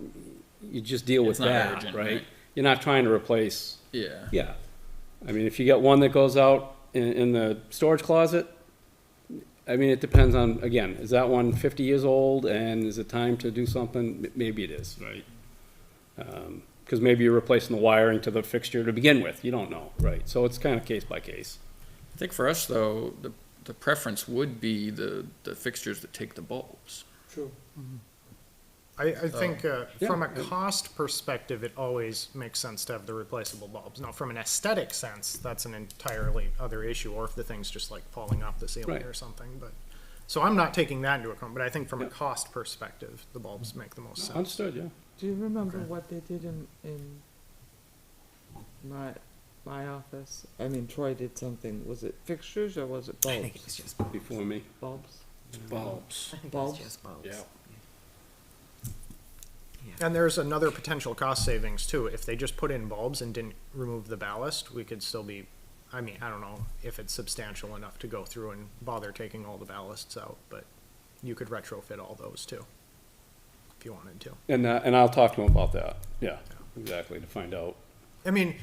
you just deal with It's not that, urgent, right? right? You're not trying to replace, yeah. yeah. I mean, if you get one that goes out in the storage closet, I mean, it depends on, again, is that one 50 years old and is it time to do something? Maybe it is, right? Because maybe you're replacing the wiring to the fixture to begin with. You don't know, right? So it's kind of case by case. I think for us, though, the preference would be the fixtures that take the bulbs. True. I think, from a Yeah. cost perspective, it always makes sense to have the replaceable bulbs. Now, from an aesthetic sense, that's an entirely other issue, or if the thing's just like falling off the ceiling Right. or something, but. So I'm not taking that into account, but I think from a Yeah. cost perspective, the bulbs make the most sense. Understood, yeah. Do you remember Okay. what they did in my office? I mean, Troy did something, was it fixtures or was it I think it's bulbs? just, Before me. Bulbs? Bulbs. I think Bulbs? it's just bulbs. Yeah. And there's another potential cost savings too. If they just put in bulbs and didn't remove the ballast, we could still be I mean, I don't know if it's substantial enough to go through and bother taking all the ballasts out, but you could retrofit all those too, if you wanted to. And I'll talk to him about that, yeah, exactly, to find out, I mean,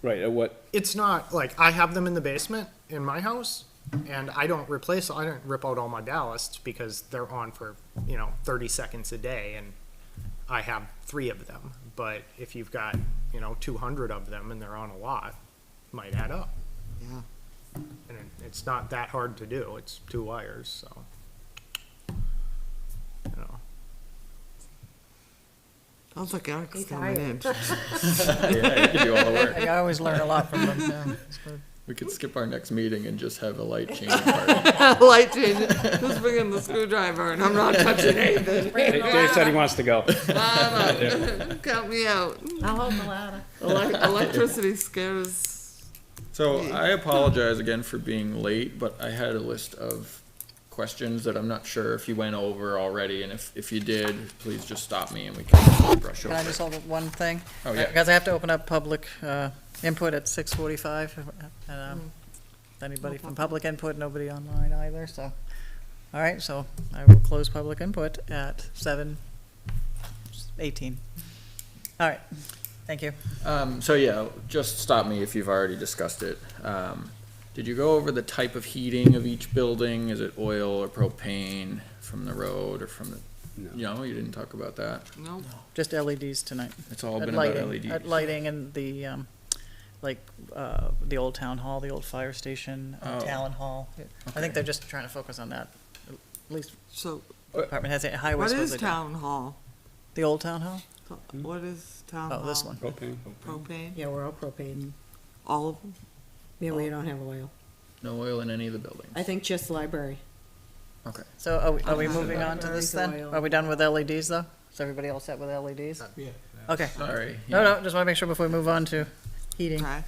right, at what, it's not like I have them in the basement in my house, and I don't rip out all my ballasts because they're on for, 30 seconds a day, and I have 3 of them. But if you've got, 200 of them and they're on a lot, it might add up. Yeah. And it's not that hard to do. It's 2 wires, so. Sounds like Eric's He's coming in. Yeah, you can do all the work. I always learn a lot from them, yeah. It's good. We could skip our next meeting and just have a light changing party. Light change. Who's bringing the screwdriver? And I'm not touching anything. Dave said he wants to go. Count me out. I'll hold the ladder. Electricity scares. So I apologize again for being late, but I had a list of questions that I'm not sure if you went over already, and if you did, please just stop me and we can brush Can over. I just hold one thing? Oh, yeah. Because I have to open up public input at 6:45. Anybody from public input, nobody online either, so. All right, so I will close public input at 7:18. All right, thank you. So yeah, just stop me if you've already discussed it. Did you go over the type of heating of each building? Is it oil or propane from the road or from the, you didn't talk about that? No. Just LEDs tonight. It's all At been about lighting- At LEDs. lighting and the, the old town hall, the old fire station, Oh. Talon Hall. I Okay. think they're just trying to focus on that. At least So, department has it, highway what supposed is to do. town hall? The old town hall? What is town hall? Oh, this one. Propane. Propane? Yeah, we're all propane. All of them? Yeah, we don't have oil. No oil in any of the buildings? I think just library. Okay. So are we Okay. moving on to this then? Libraries, oil. Are we done with LEDs though? Is everybody all set with LEDs? Yeah. Okay. Sorry. No, no, just want to make sure before we move on to heating. Okay.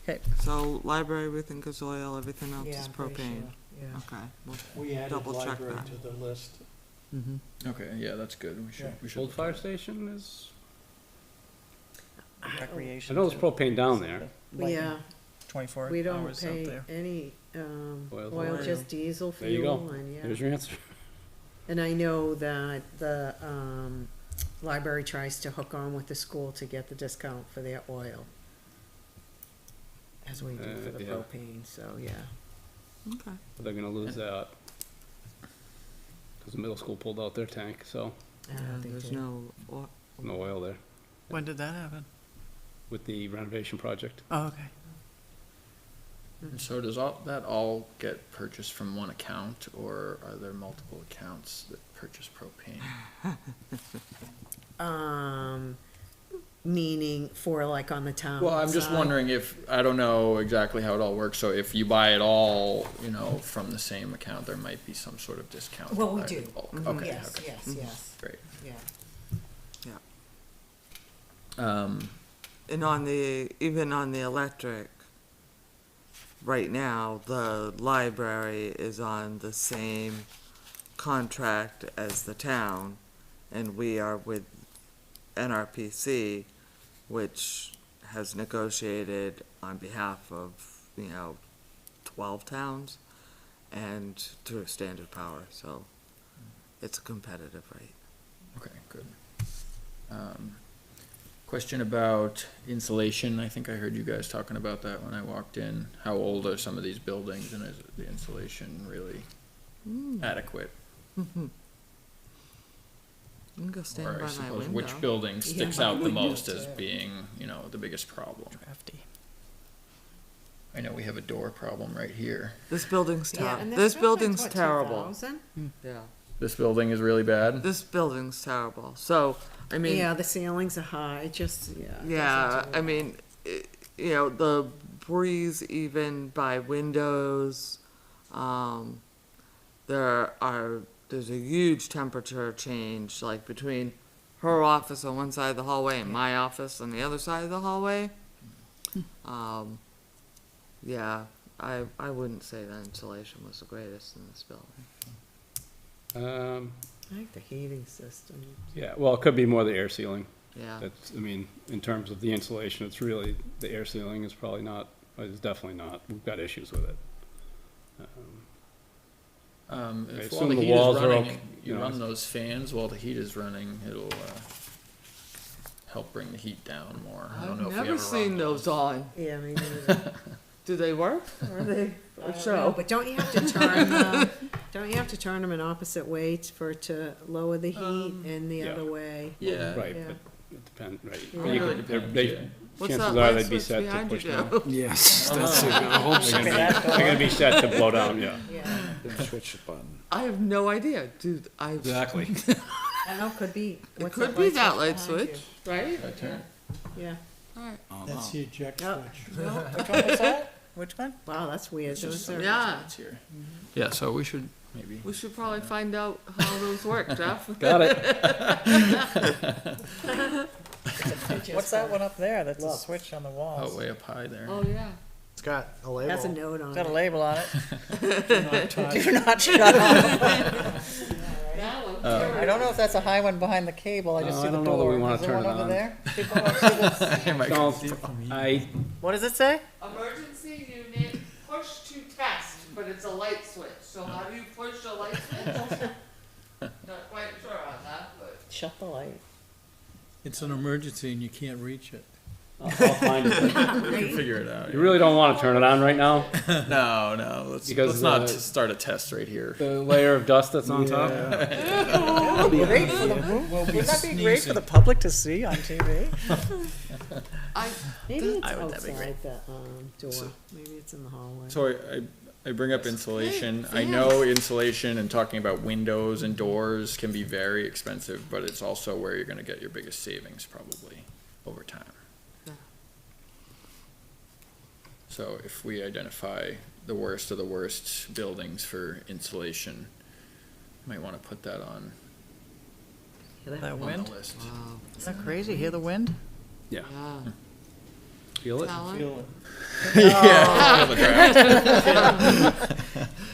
Okay. So library, we think is oil, everything else Yeah, is I'm pretty propane. sure, yeah. Okay. Well, We added Double check library that. to the list. Mhm. Okay, yeah, that's good. We should. Old fire station is, Recreation. I know there's too. propane down there. Yeah, 24 we don't hours out pay there. any, Oil. oil, just diesel There you go. fuel and, yeah. There's your answer. And I know that the, library tries to hook on with the school to get the discount for their oil. As we do for the Yeah. propane, so, yeah. okay. They're gonna lose that. Cause the middle school pulled out their tank, so I don't think There's they- no, oil. no oil there When did that happen? with the renovation project. Oh, okay. And so does that all get purchased from one account, or are there multiple accounts that purchase propane? Meaning for like on the town Well, I'm just side? wondering if, I don't know exactly how it all works, so if you buy it all, from the same account, there might be some sort of discount. Well, we by do. bulk. Mhm. Okay, Yes, okay, yes, yes, great. yeah. And even on the electric, right now, the library is on the same contract as the town, and we are with NRPC, which has negotiated on behalf of, 12 towns, and through Standard Power, so it's a competitive rate. Okay, good. Question about insulation. I think I heard you guys talking about that when I walked in. How old are some of these buildings, and is the insulation really adequate? You can go stand Or I by my suppose, window. which building sticks Yeah. out the most as being, the biggest problem? Drafty. I know we have a door problem right here. This building's Yeah, terrible. and This building's building's what, terrible. 2000? Yeah. This building is really bad? This building's terrible. So, I mean, Yeah, the ceilings are high, just, yeah. it yeah, doesn't do I it. mean, the breeze even by windows, there's a huge temperature change, like between her office on one side of the hallway and my office on the other side of the hallway. Yeah, I wouldn't say the insulation was the greatest in this building. I think the heating system. Yeah, well, it could be more the air sealing. Yeah. That's, in terms of the insulation, it's really, the air sealing is probably not but it's definitely not. We've got issues with it. I If assume while the the heat is walls are running, okay, you you know, run those fans while the heat is running, it'll, help bring the heat down more. I don't I've know if we never ever seen run those on. Yeah, I mean, I Do they work? Or are they don't a know, show? but don't you have to turn them, don't you have to turn them in opposite weights for it to lower the heat and the yeah. other way? Yeah. Right, Yeah. but it depends, right. Yeah. But you Really could- depends, they- yeah. What's chances that are light they'd be switch set to behind you, push down. Joe? Yes, that's it. I hope so. They're gonna be set to blow down, yeah. Yeah, Switch the button. I have no idea, dude. Exactly. I know, could be. It what's could be that light behind switch, right? I turn. you? Yeah, Alright. That's the eject Yep. switch. Which one was that? Which one? wow, that's weird. Those are- Yeah, Here. Yeah, so we should maybe. we should probably find out how those work, Jeff. Got it. What's that one up there? That's a switch on the walls. Oh, way up high there. Oh, yeah. It's got a label. Has a note on It's got a it. label on it. Not touch. Do not shut off. That one. I don't know if that's a high one behind the cable. I just No, see I the don't know that door. we wanna Is there turn one it over on. there? People want to see this? I, What does it say? Emergency unit, push to test, but it's a light switch. So how do you push a light switch? Not quite sure on that, but. Shut the light. It's an emergency and you can't reach it. I'll find it. We can figure it out. You really don't wanna turn it on right now? No, let's Because, not uh, start a test right here. The layer of dust that's on top? Great for the- Wouldn't that be great for the public to see on TV? I, Maybe it's I would- that'd be great. outside the, door. Maybe it's in the hallway. So I bring up insulation. I know insulation and talking about windows and doors can be very expensive, but it's also where you're gonna get your biggest savings probably over time. Yeah. So if we identify the worst of the worst buildings for insulation, might wanna put that on, That on wind? the list. wow. Is that crazy? Hear the wind? Yeah. Yeah. Feel it? Talent. Feel it. Yeah, feel the draft.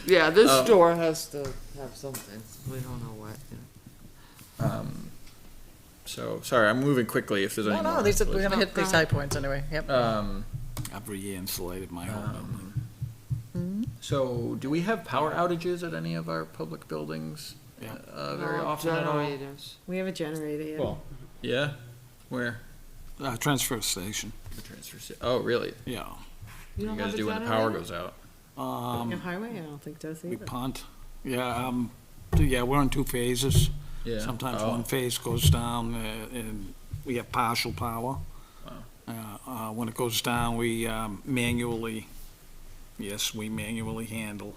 Yeah, this door has to have something. We don't know what. So, sorry, I'm moving quickly if there's any No, more. no, these are, we're insulation. gonna hit these high points anyway. Yep. I've re-insulated my whole building. So, do we have power outages at any of our public buildings? Yeah. Very No often at all? Generators. We have a generator here. Well, Yeah? Where? Transfer station, The transfer oh, really? yeah. You You don't guys have a do when the power generator? goes out? Your highway, I don't think does We either. punt. Yeah, yeah, we're in 2 phases. Yeah. Sometimes Oh. one phase goes down, and we have partial power. When it goes down, we manually handle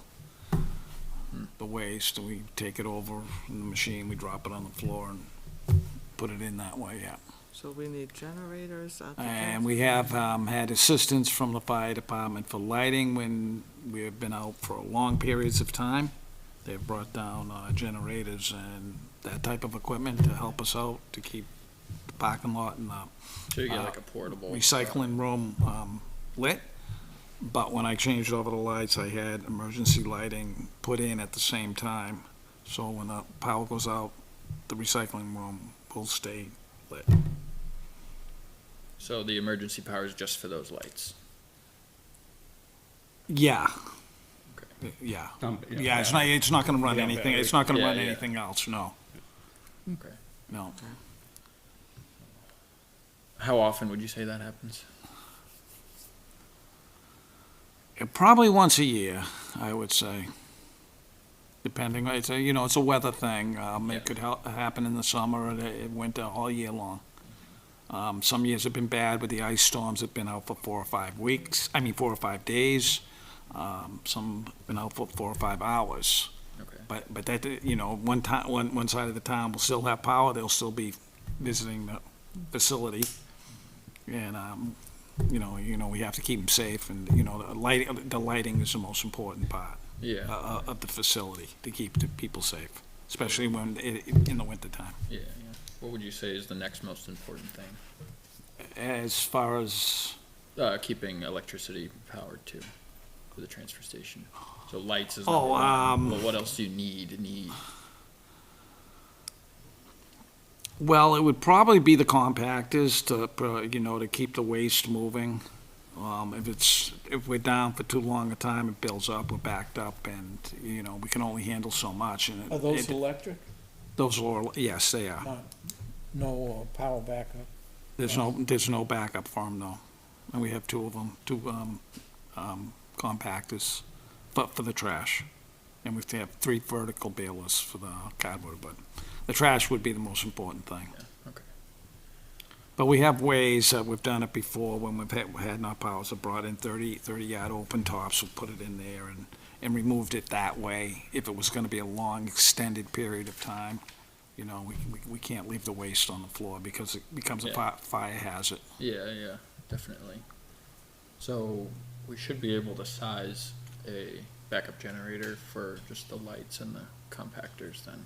the waste. We take it over in the machine, we drop it on the floor and put it in that way, yeah. So we need generators at the. And we have had assistance from the fire department for lighting when we have been out for long periods of time. They've brought down generators and that type of equipment to help us out, to keep the parking lot and the So you get like a portable. recycling room lit. But when I changed over the lights, I had emergency lighting put in at the same time. So when the power goes out, the recycling room will stay lit. So the emergency power is just for those lights? Yeah. Yeah. Yeah, it's not gonna run Yeah, anything, battery. it's not gonna Yeah, run yeah. anything else, no, Okay. no. How often would you say that happens? Probably once a year, I would say. Depending, it's a weather thing, Yeah. it could happen in the summer or the winter, all year long. Some years have been bad with the ice storms, have been out for 4 or 5 days. Some have been out for 4 or 5 hours. Okay. But that, one side of the town will still have power, they'll still be visiting the facility. And, we have to keep them safe, and, the lighting is the most important part Yeah, of the facility, to keep the people safe, especially when, in the wintertime. yeah. What would you say is the next most important thing? As far as, Keeping electricity powered too, for the transfer station. So lights is Oh, number one, but what else do you need? well, it would probably be the compactors to keep the waste moving. If we're down for too long a time, it builds up, we're backed up, and, you know, we can only handle so much, and Are those electric? those are, yes, they are. Not, no power backup? There's no backup for them, no. And we have two of them, two compactors for the trash. And we have 3 vertical balers for the cardboard, but the trash would be the most important thing. Okay. But we have ways, we've done it before, when we've had our powers, have brought in 30-yard open tops, we put it in there and removed it that way. If it was gonna be a long, extended period of time, you know, we can't leave the waste on the floor because it becomes a fire hazard. Yeah, definitely. So we should be able to size a backup generator for just the lights and the compactors then.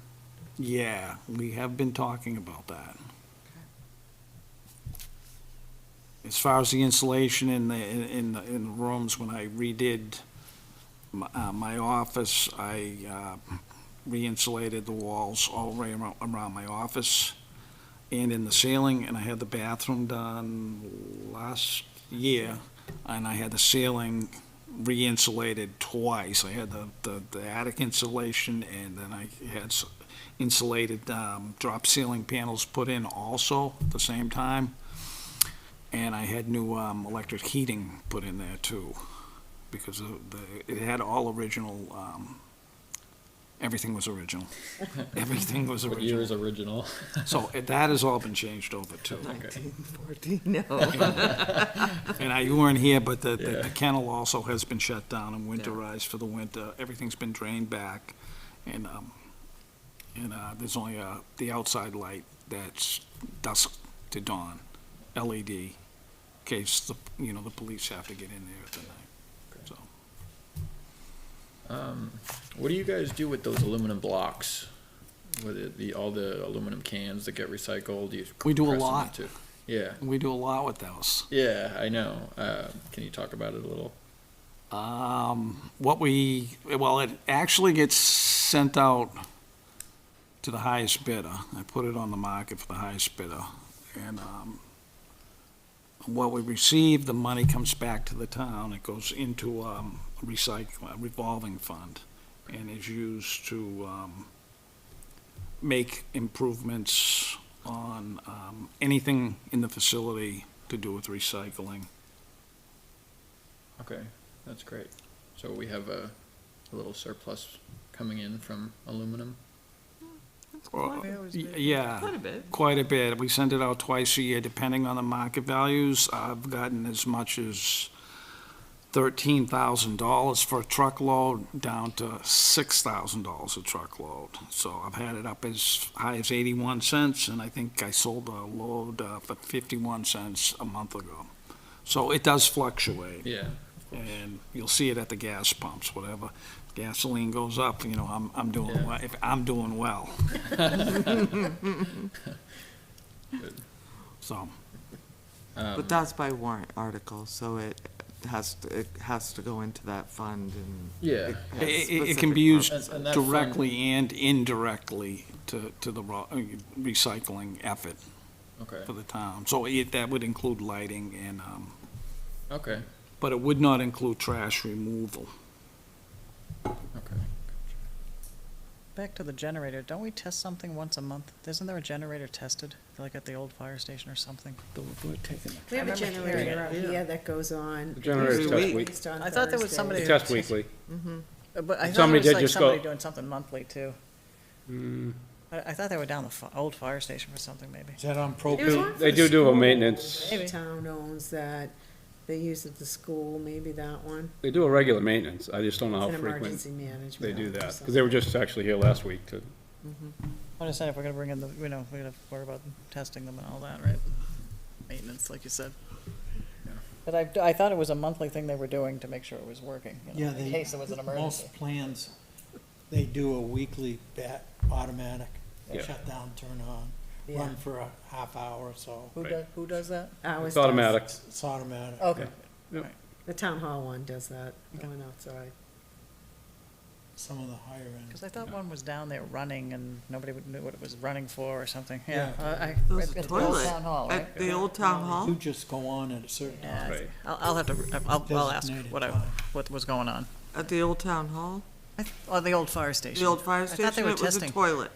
Yeah, we have been talking about that. As far as the insulation in the rooms, when I redid my office, I re-insulated the walls all the way around my office and in the ceiling, and I had the bathroom done last year, and I had the ceiling re-insulated twice. I had the attic insulation, and then I had insulated drop ceiling panels put in also at the same time. And I had new electric heating put in there too, because it had all original, everything was original. Everything was What year is original. original? So that has all been changed over too. 1914, no. And you weren't here, but the kennel also has been shut down and winterized for the winter. Everything's been drained back, and there's only the outside light that's dusk to dawn, LED, in case the police have to get in there at the night. So What do you guys do with those aluminum blocks? With all the aluminum cans that get recycled? We do a compress them lot. into- Yeah, we do a lot with those. yeah, I know. Can you talk about it a little? It actually gets sent out to the highest bidder. I put it on the market for the highest bidder, and what we receive, the money comes back to the town. It goes into a revolving fund, and is used to make improvements on anything in the facility to do with recycling. Okay, that's great. So we have a little surplus coming in from aluminum? Yeah, Quite a bit. quite a bit. We send it out twice a year, depending on the market values. I've gotten as much as $13,000 for a truckload, down to $6,000 a truckload. So I've had it up as high as 81 cents, and I think I sold a load for 51 cents a month ago. So it does fluctuate. Yeah. And you'll see it at the gas pumps, whatever gasoline goes up, I'm doing Yeah. well, if I'm doing well. So, But that's by warrant article, so it has to go into that fund and. Yeah. has it can be used And that fund- directly and indirectly to the recycling effort Okay, for the town. So that would include lighting and, okay, but it would not include trash removal. okay. Back to the generator, don't we test something once a month? Isn't there a generator tested, like at the old fire station or something? We have I a remember generator hearing out it, yeah. here that goes on. The generator's Every test week. week. I thought there was somebody- They test weekly. But I thought Somebody it was did like just somebody go- doing something monthly too. Mm, I thought they were down the old fire station for something, maybe. Is that on There's propane? one for They the do a school. maintenance. Maybe. The town owns that, they use at the school, maybe that one. They do a regular maintenance. I just don't know how It's an frequent emergency management. they do or that. Because something. they were just actually here last week to, I understand if we're gonna bring in we're gonna worry about testing them and all that, right? Maintenance, like you said. But I thought it was a monthly thing they were doing to make sure it was working, Yeah, in case there was an emergency. Most plans, they do a weekly automatic, Yeah. shut down, turn on, Yeah. run for a half hour or so. Who does that? Ours it's does. automatic. It's automatic. Okay. The town hall one does that, going outside. some of the higher end. Because I thought one was down there running and nobody knew what it was running for or something. Yeah, Yeah. There's a at the old toilet town hall, right? at the old town hall. You just go on at a certain Yeah, time. Right. I'll have to, I'll ask Designated what time. what was going on. At the old town hall, Oh, the old fire station. the old fire I thought station, they were it was a testing. toilet.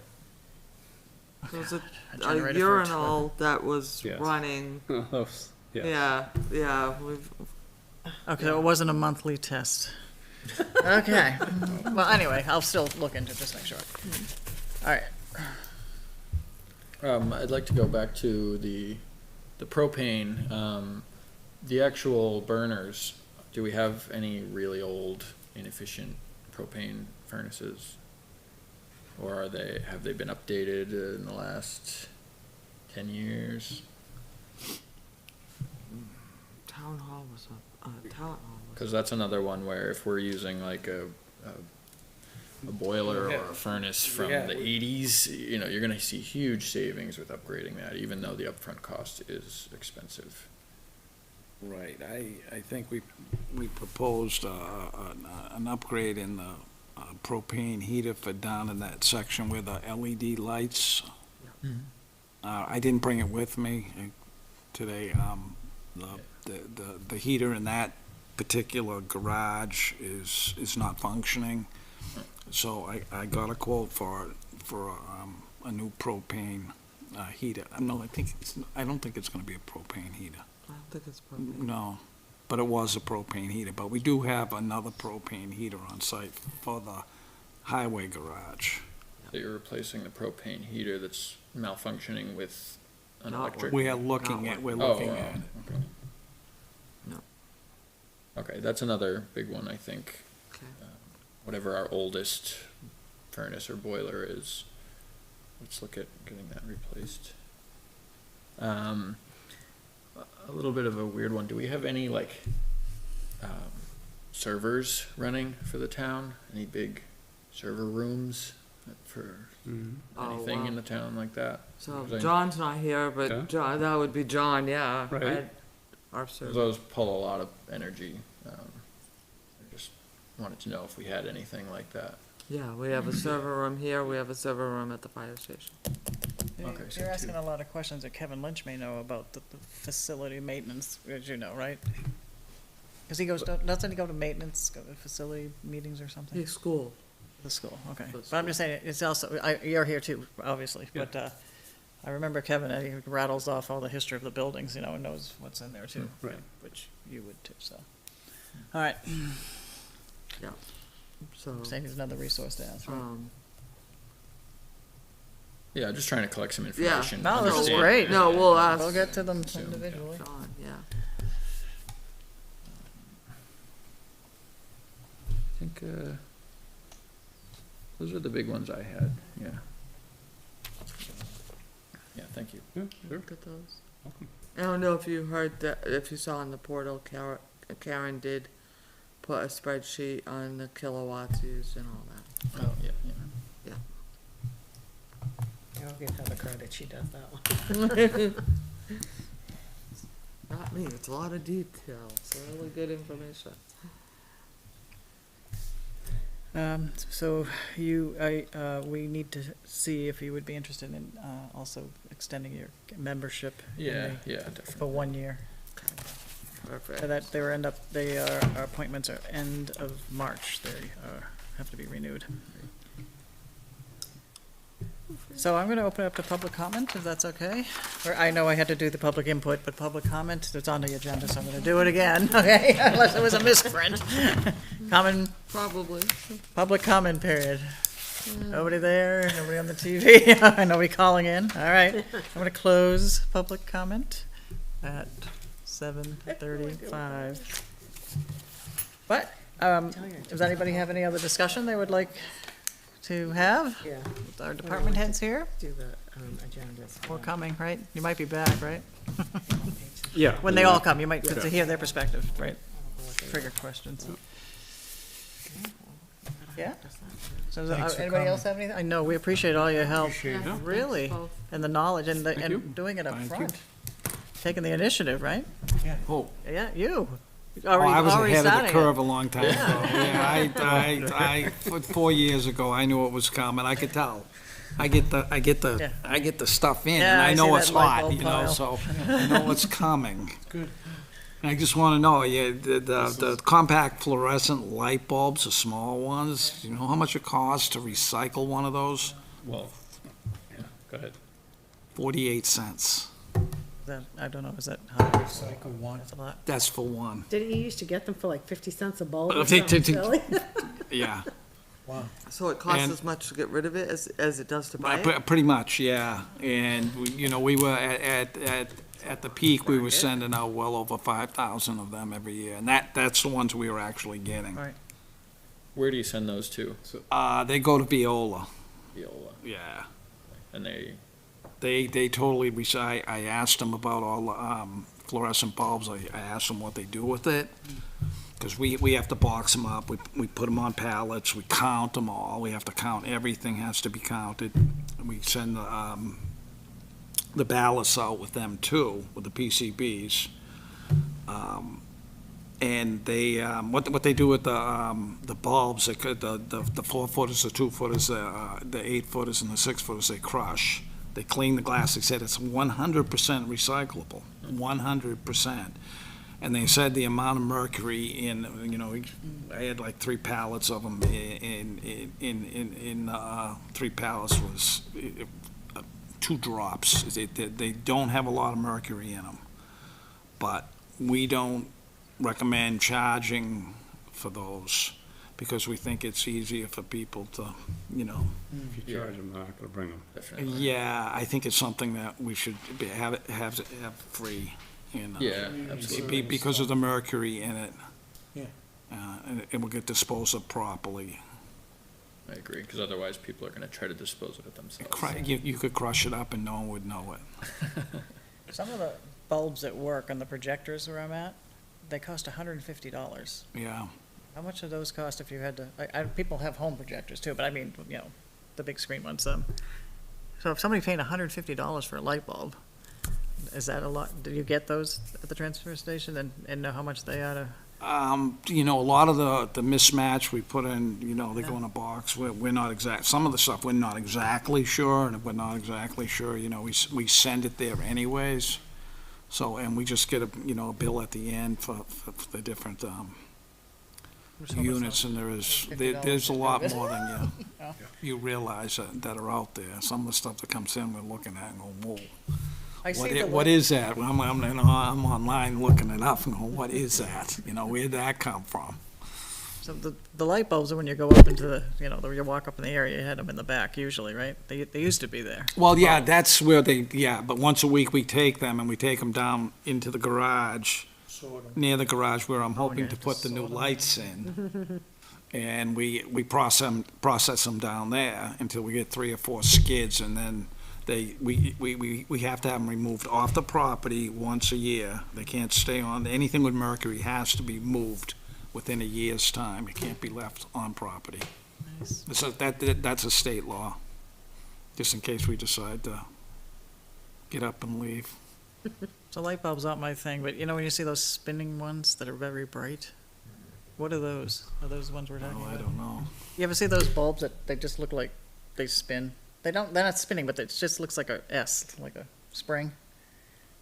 There was A a generator for a urinal that was Yes. running. Those- yeah. Yeah, yeah, we've, Okay, so it wasn't a monthly test. Okay, well, anyway, I'll still look into it, just make sure. All right, I'd like to go back to the propane, the actual burners. Do we have any really old inefficient propane furnaces? Or have they been updated in the last 10 years? town hall was town hall was. Cause that's another one where if we're using like a boiler or a furnace from Yeah. the 80s, you know, you're gonna see huge savings with upgrading that, even though the upfront cost is expensive. Right, I think we proposed an upgrade in the propane heater for down in that section where the LED lights. I didn't bring it with me today. The heater in that particular garage is not functioning. So I got a quote for a new propane heater. No, I don't think it's gonna be a propane heater. I don't think it's propane. No, but it was a propane heater. But we do have another propane heater on site for the highway garage. So you're replacing the propane heater that's malfunctioning with an Not electric. We're looking at, Oh, okay. okay. No. Okay, that's another big one, I think. Okay. Whatever our oldest furnace or boiler is, let's look at getting that replaced. A little bit of a weird one. Do we have any like servers running for the town? Any big server rooms for Oh, anything wow. in the town like that? So 'Cause I- John's not here, Yeah. but John, that would be John, yeah. Right. Our 'cause server. those pull a lot of energy. I just wanted to know if we had anything like that. Yeah, we have a server room here, we have a server room at the fire station. Okay, so you're asking two. a lot of questions that Kevin Lynch may know about the facility maintenance, as you know, right? Because he goes, doesn't he go to maintenance, go to facility meetings or something? Hey, school. The school, okay. The But I'm just saying, it's also, you're here too, obviously, but, I remember Kevin, he rattles off all the history of the buildings, you know, and knows what's in there too. Right. Which you would too, so. All right, So, I'm saying he's another resource to ask, right? Yeah, just trying to collect some Yeah. information. No, this is understand- great. no, we'll ask We'll get to them Soon, yeah. individually. John, yeah. I think, those are the big ones I had, yeah. Yeah, thank you. Yeah, sure. Look at those. Welcome. I don't know if you heard that, if you saw on the portal, Karen did put a spreadsheet on the kilowatts used and all that. Oh, yeah, yeah. I'll give her the credit, she does that one. Not me, it's a lot of detail, it's really good information. So we need to see if you would be interested in, also extending your membership. in Yeah, the- yeah, For definitely. 1 year. Perfect. So that our appointments are end of March, they have to be renewed. So I'm gonna open up to public comment, if that's okay. Or I know I had to do the public input, but public comment, it's on the agenda, so I'm gonna do it again, okay? Unless it was a misprint. Probably. Public comment period. Nobody there, nobody on the TV, nobody calling in, all right. I'm gonna close public comment at 7:35. But, does anybody have any other discussion they would like to have? Yeah, With our department heads here? do the, agendas. Or coming, right? You might be back, right? Yeah. When they all come, you might, to hear their perspective, right? Trigger questions. Yeah? So, Thanks for anybody coming. else have anything? I know, we appreciate all your help. Yeah, Really? thanks both. And the knowledge and Thank you. and doing it up Thank you. front. Taking the initiative, right? Oh, Yeah, you. Oh, I was already ahead of the starting it. curve a long time ago. Yeah, 4 years ago, I knew it was coming. I could tell. I get the stuff in, and Yeah, I I know see it's that light hot, bulb you know, pile. so I know what's coming. Good. And I just want to know, the compact fluorescent light bulbs, the small ones, you know how much it costs to recycle one of those? Well, yeah, go ahead. 48 cents. I don't know, is that how? Cycle one. That's a lot. That's for one. Did he used to get them for like 50 cents a bulb or Okay, something silly? Yeah. Wow. So it costs And- as much to get rid of it as it does to buy it? Pretty much, yeah. And, we were at the peak, we were sending out well over 5,000 of them every year. And that's the ones we were actually getting. Right. Where do you send those to? They go to Viola, Viola, yeah. and They totally, I asked them about all the fluorescent bulbs. I asked them what they do with it. Because we have to box them up, we put them on pallets, we count them all, we have to count, everything has to be counted. And we send the ballasts out with them too, with the PCBs. And they, what they do with the bulbs, the 4-footers, the 2-footers, the 8-footers and the 6-footers, they crush. They clean the glass, they said it's 100% recyclable, 100%. And they said the amount of mercury in, I had like 3 pallets of them in 3 pallets was 2 drops. They don't have a lot of mercury in them. But we don't recommend charging for those because we think it's easier for people to, if you charge them, they're not gonna bring them. Definitely. yeah, I think it's something that we should have free. Yeah, absolutely. Because of the mercury in it. Yeah. And it will get disposed of properly. I agree, because otherwise people are gonna try to dispose of it themselves. You could crush it up and no one would know it. Some of the bulbs at work and the projectors where I'm at, they cost $150. Yeah. How much do those cost if you had to, people have home projectors too, but I mean, the big screen ones, so if somebody paying $150 for a light bulb, is that a lot? Do you get those at the transfer station and know how much they ought to? A lot of the mismatch we put in, they go in a box. We're not exact, some of the stuff we're not exactly sure, and if we're not exactly sure, we send it there anyways. So, and we just get a bill at the end for the different, units, and there's a lot more than you realize that are out there. Some of the stuff that comes in, we're looking at and going, whoa. What is that? Well, I'm online looking it up and going, what is that? Where'd that come from? So the light bulbs are when you go up into the, you walk up in the area, you had them in the back usually, right? They used to be there. Well, yeah, that's where but once a week we take them and we take them down into the garage, Sort of. near the garage where I'm hoping you to have to put the new sort 'em. lights in. And we process them down there until we get 3 or 4 skids, and then we have to have them removed off the property once a year. They can't stay on, anything with mercury has to be moved within a year's time. It can't be left on property. Nice. So that's a state law, just in case we decide to get up and leave. So light bulbs aren't my thing, but when you see those spinning ones that are very bright, what are those? Are those the ones we're talking Oh, about? I don't know. You ever see those bulbs that they just look like they spin? They're not spinning, but it just looks like a S, like a spring.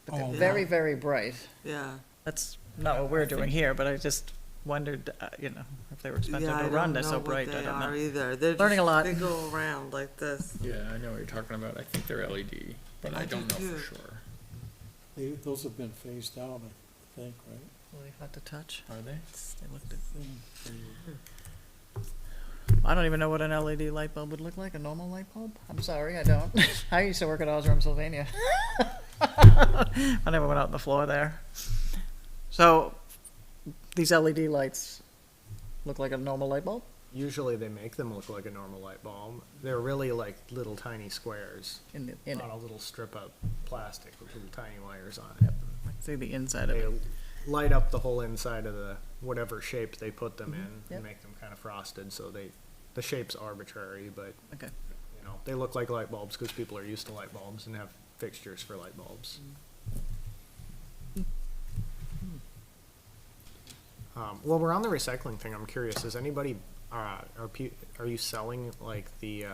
But they're Oh. very, very bright. Yeah. That's not what we're doing here, but I just wondered, if they were expensive Yeah, to I run, don't they're know so what bright, I they don't are know. either. They're Learning a lot. They go around like this. Yeah, I know what you're talking about. I think they're LED, but I I don't do know too. for sure. Those have been phased out, I think, right? Really hot to touch. Are they? They looked I don't even know what an LED light bulb would look like, a normal light bulb? I'm sorry, I don't. I used to work at Osram, Sylvania. I never went out on the floor there. So, these LED lights look like a normal light bulb? Usually they make them look like a normal light bulb. They're really like little tiny squares In it. on a little strip of plastic with little tiny wires on it. See the inside of They it. light up the whole inside of the whatever shape they put them in Yep. and make them kind of frosted. So the shape's arbitrary, but Okay. they look like light bulbs because people are used to light bulbs and have fixtures for light bulbs. Well, we're on the recycling thing. I'm curious, is anybody, are you selling like the,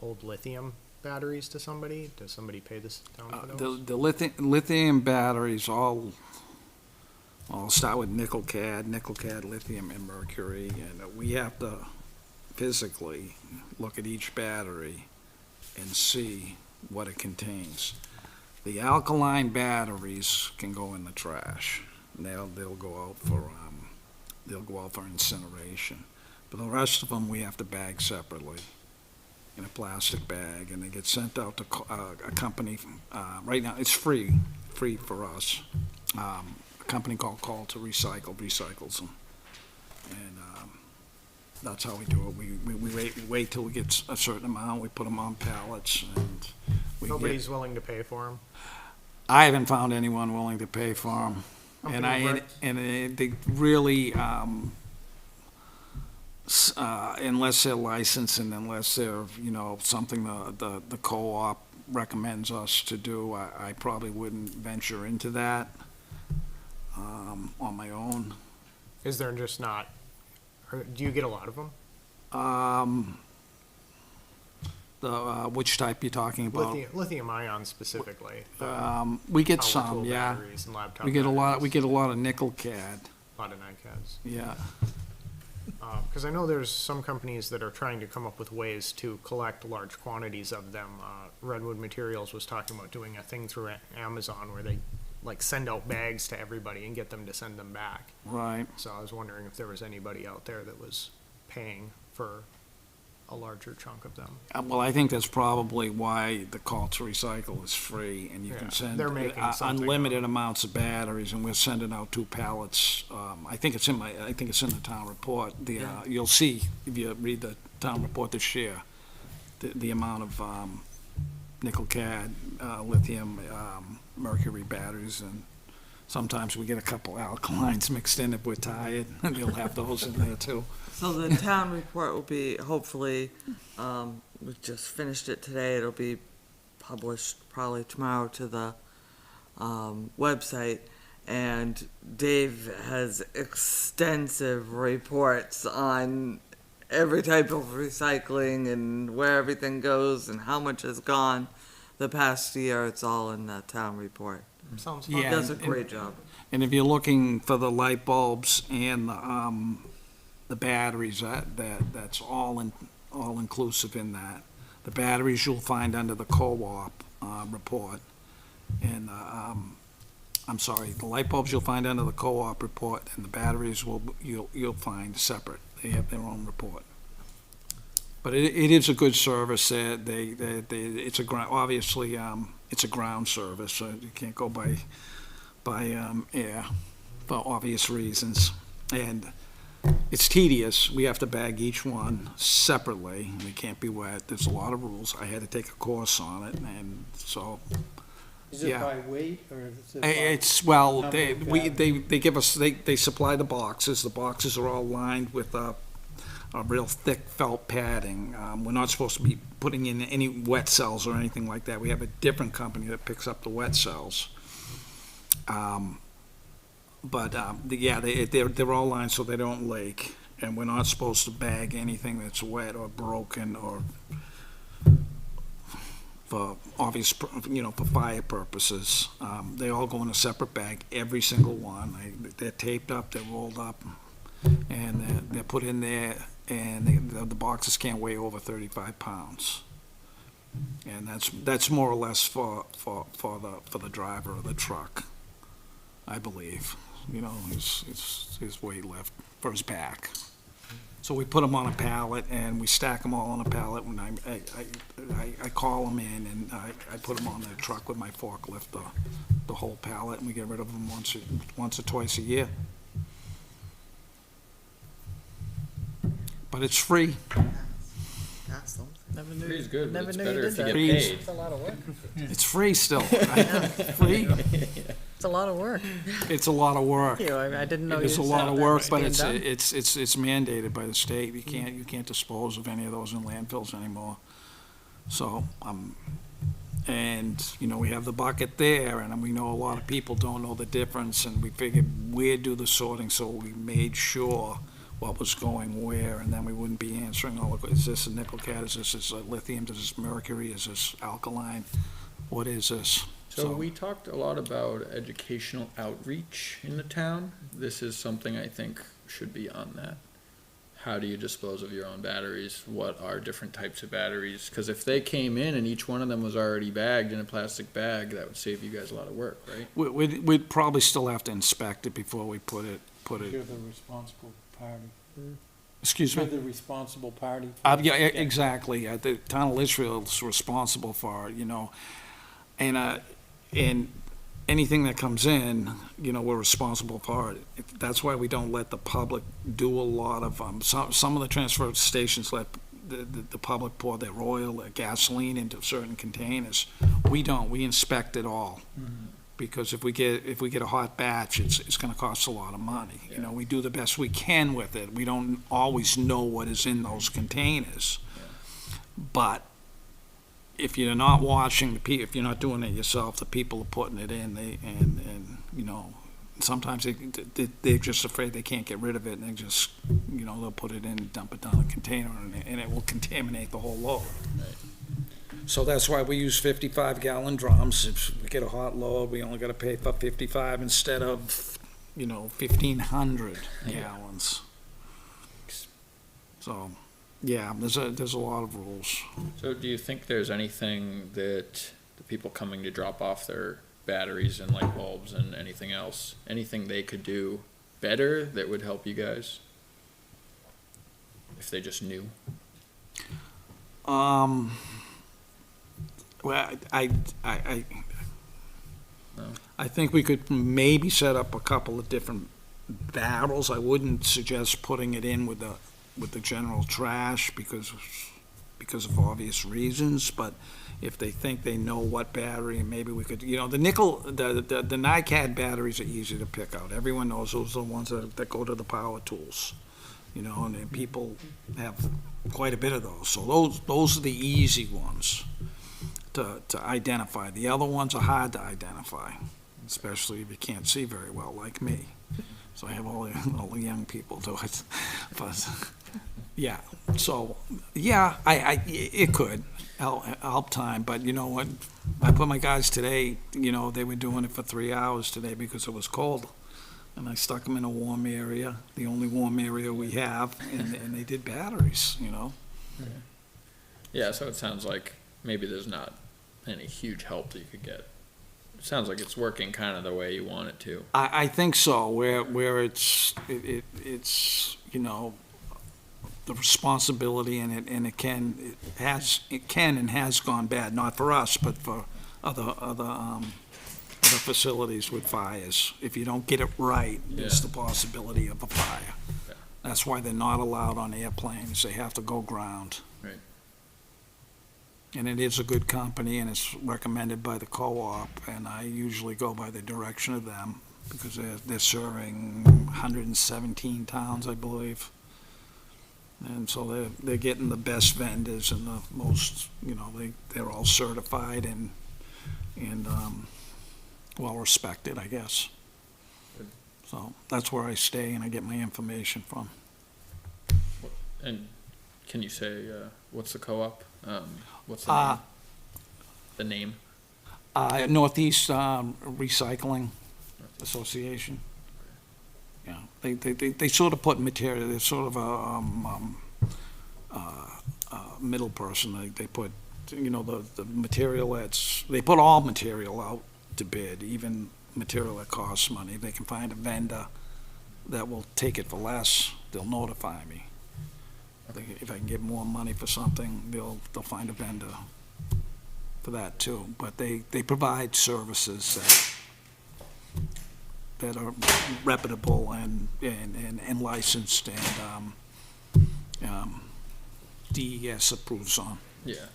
old lithium batteries to somebody? Does somebody pay this down for those? The lithium batteries all start with nickel cad, lithium, and mercury, and we have to physically look at each battery and see what it contains. The alkaline batteries can go in the trash. They'll go out for incineration. But the rest of them, we have to bag separately in a plastic bag, and they get sent out to a company. Right now, it's free for us. A company called Call to Recycle recycles them, and that's how we do it. We wait till we get a certain amount. We put them on pallets, and Nobody's willing to pay for them? I haven't found anyone willing to pay for them. They really, unless they're licensed and unless they're, something the co-op recommends us to do, I probably wouldn't venture into that, on my own. Is there just not, or do you get a lot of them? Which type you talking about? Lithium ion specifically. We get Power some, tool yeah. batteries and laptop We get a batteries. lot of nickel cad, A lot of NiCads. yeah. Because I know there's some companies that are trying to come up with ways to collect large quantities of them. Redwood Materials was talking about doing a thing through Amazon where they like send out bags to everybody and get them to send them back. Right. So I was wondering if there was anybody out there that was paying for a larger chunk of them. Well, I think that's probably why the Call to Recycle is free, and you Yeah, can send they're making something unlimited out. amounts of batteries, and we're sending out 2 pallets. I think it's in the town report. You'll see, if you read the town report this year, the amount of nickel cad, lithium, mercury batteries, and sometimes we get a couple alkalines mixed in if we're tired, and they'll have those in there too. So the town report will be, hopefully, we just finished it today, it'll be published probably tomorrow to the, website. And Dave has extensive reports on every type of recycling and where everything goes and how much has gone the past year. It's all in the town report. Sounds He fun. Yeah. does a great job. And if you're looking for the light bulbs and the batteries, that's all inclusive in that. The batteries you'll find under the co-op report, and I'm sorry, the light bulbs you'll find under the co-op report, and the batteries you'll find separate. They have their own report. But it is a good service. It's obviously it's a ground service, so you can't go by air for obvious reasons. And it's tedious. We have to bag each one separately. They can't be wet. There's a lot of rules. I had to take a course on it, and so Is it Yeah. by weight, or is it by? it's, well, Number they, of we, batteries. they give us, they supply the boxes. The boxes are all lined with a real thick felt padding. We're not supposed to be putting in any wet cells or anything like that. We have a different company that picks up the wet cells. They're all lined so they don't leak, and we're not supposed to bag anything that's wet or broken or for obvious, for fire purposes. They all go in a separate bag, every single one. They're taped up, they're rolled up, and they're put in there, and the boxes can't weigh over 35 pounds. And that's more or less for the driver of the truck, I believe. His weight lift for his back. So we put them on a pallet, and we stack them all on a pallet. When I call them in, and I put them on the truck with my forklift, the whole pallet, and we get rid of them once or twice a year. But it's free. That's something. Never knew. Free's good, but Never it's knew better you if did you that. get Freeze. paid. It's a lot of work. It's free still. Free. It's a lot of work. It's a lot of work. Thank you. I didn't know It you is a said lot of that work, was but being it's done. mandated by the state. You can't dispose of any of those in landfills anymore. So, And, you know, we have the bucket there, and we know a lot of people don't know the difference, and we figured we'd do the sorting, so we made sure what was going where, and then we wouldn't be answering all the, is this a nickel cat, is this a lithium, is this mercury, is this alkaline, what is this? So we talked a lot about educational outreach in the town. This is something I think should be on that. How do you dispose of your own batteries? What are different types of batteries? Because if they came in and each one of them was already bagged in a plastic bag, that would save you guys a lot of work, right? We'd probably still have to inspect it before we put it, You're the responsible party. excuse You're me? the responsible party. Yeah, exactly. The town of Litchfield's responsible for it, you know. And anything that comes in, you know, we're responsible for it. That's why we don't let the public do a lot of, some of the transfer stations let the public pour their oil, their gasoline into certain containers. We don't, we inspect it all. Because if we get a hot batch, it's gonna cost a lot of money. You know, we do the best we can with it. We don't always know what is in those containers. But if you're not watching if you're not doing it yourself, the people are putting it in, and you know, sometimes they're just afraid they can't get rid of it, and they just, you know, they'll put it in, dump it down a container, and it will contaminate the whole load. So that's why we use 55-gallon drums. If we get a hot load, we only gotta pay for 55 instead of, you know, 1,500 gallons. So, yeah, there's a lot of rules. So do you think there's anything that the people coming to drop off their batteries and light bulbs and anything else, anything they could do better that would help you guys? If they just knew? Well, I No. I think we could maybe set up a couple of different barrels. I wouldn't suggest putting it in with the general trash because of obvious reasons, but if they think they know what battery, maybe we could, you know, the nickel, the NiCad batteries are easy to pick out. Everyone knows those are the ones that go to the power tools, you know, and then people have quite a bit of those. So those are the easy ones to identify. The other ones are hard to identify, especially if you can't see very well, like me. So I have all the young people do it. But, yeah, so, yeah, it could help time, but you know what? I put my guys today, you know, they were doing it for 3 hours today because it was cold. And I stuck them in a warm area, the only warm area we have, and they did batteries, you know? Yeah, so it sounds like maybe there's not any huge help that you could get. It sounds like it's working kind of the way you want it to. I think so, where it's, you know, the responsibility and it can and has gone bad, not for us, but for other facilities with fires. If you don't get it right, there's the possibility of a fire. Yeah. That's why they're not allowed on airplanes. They have to go ground. Right. And it is a good company, and it's recommended by the co-op, and I usually go by the direction of them, because they're serving 117 towns, I believe. And so they're getting the best vendors and the most, you know, they're all certified and well-respected, I guess. Good. So that's where I stay and I get my information from. And can you say, what's the co-op? What's the name? The name? Northeast Recycling Association. Yeah, they sort of put material, they're sort of a middle person. They put, you know, the material they put all material out to bid, even material that costs money. If they can find a vendor that will take it for less, they'll notify me. If I can get more money for something, they'll find a vendor for that too. But they provide services that are reputable and licensed and DES approves on. Yeah,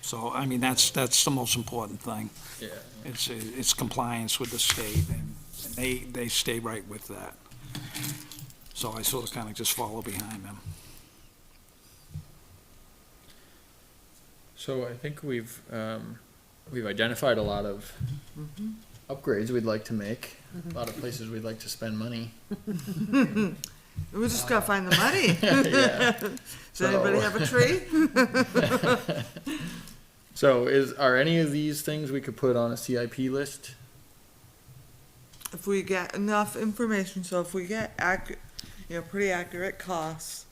So, I mean, that's the most important thing. yeah. It's compliance with the state, and they stay right with that. So I sort of kind of just follow behind them. So I think we've we've identified a lot of upgrades we'd like to make, a lot of places we'd like to spend money. We just gotta find the money. Yeah. Does anybody have a tree? So are any of these things we could put on a CIP list? If we get enough information, so if we get pretty accurate costs,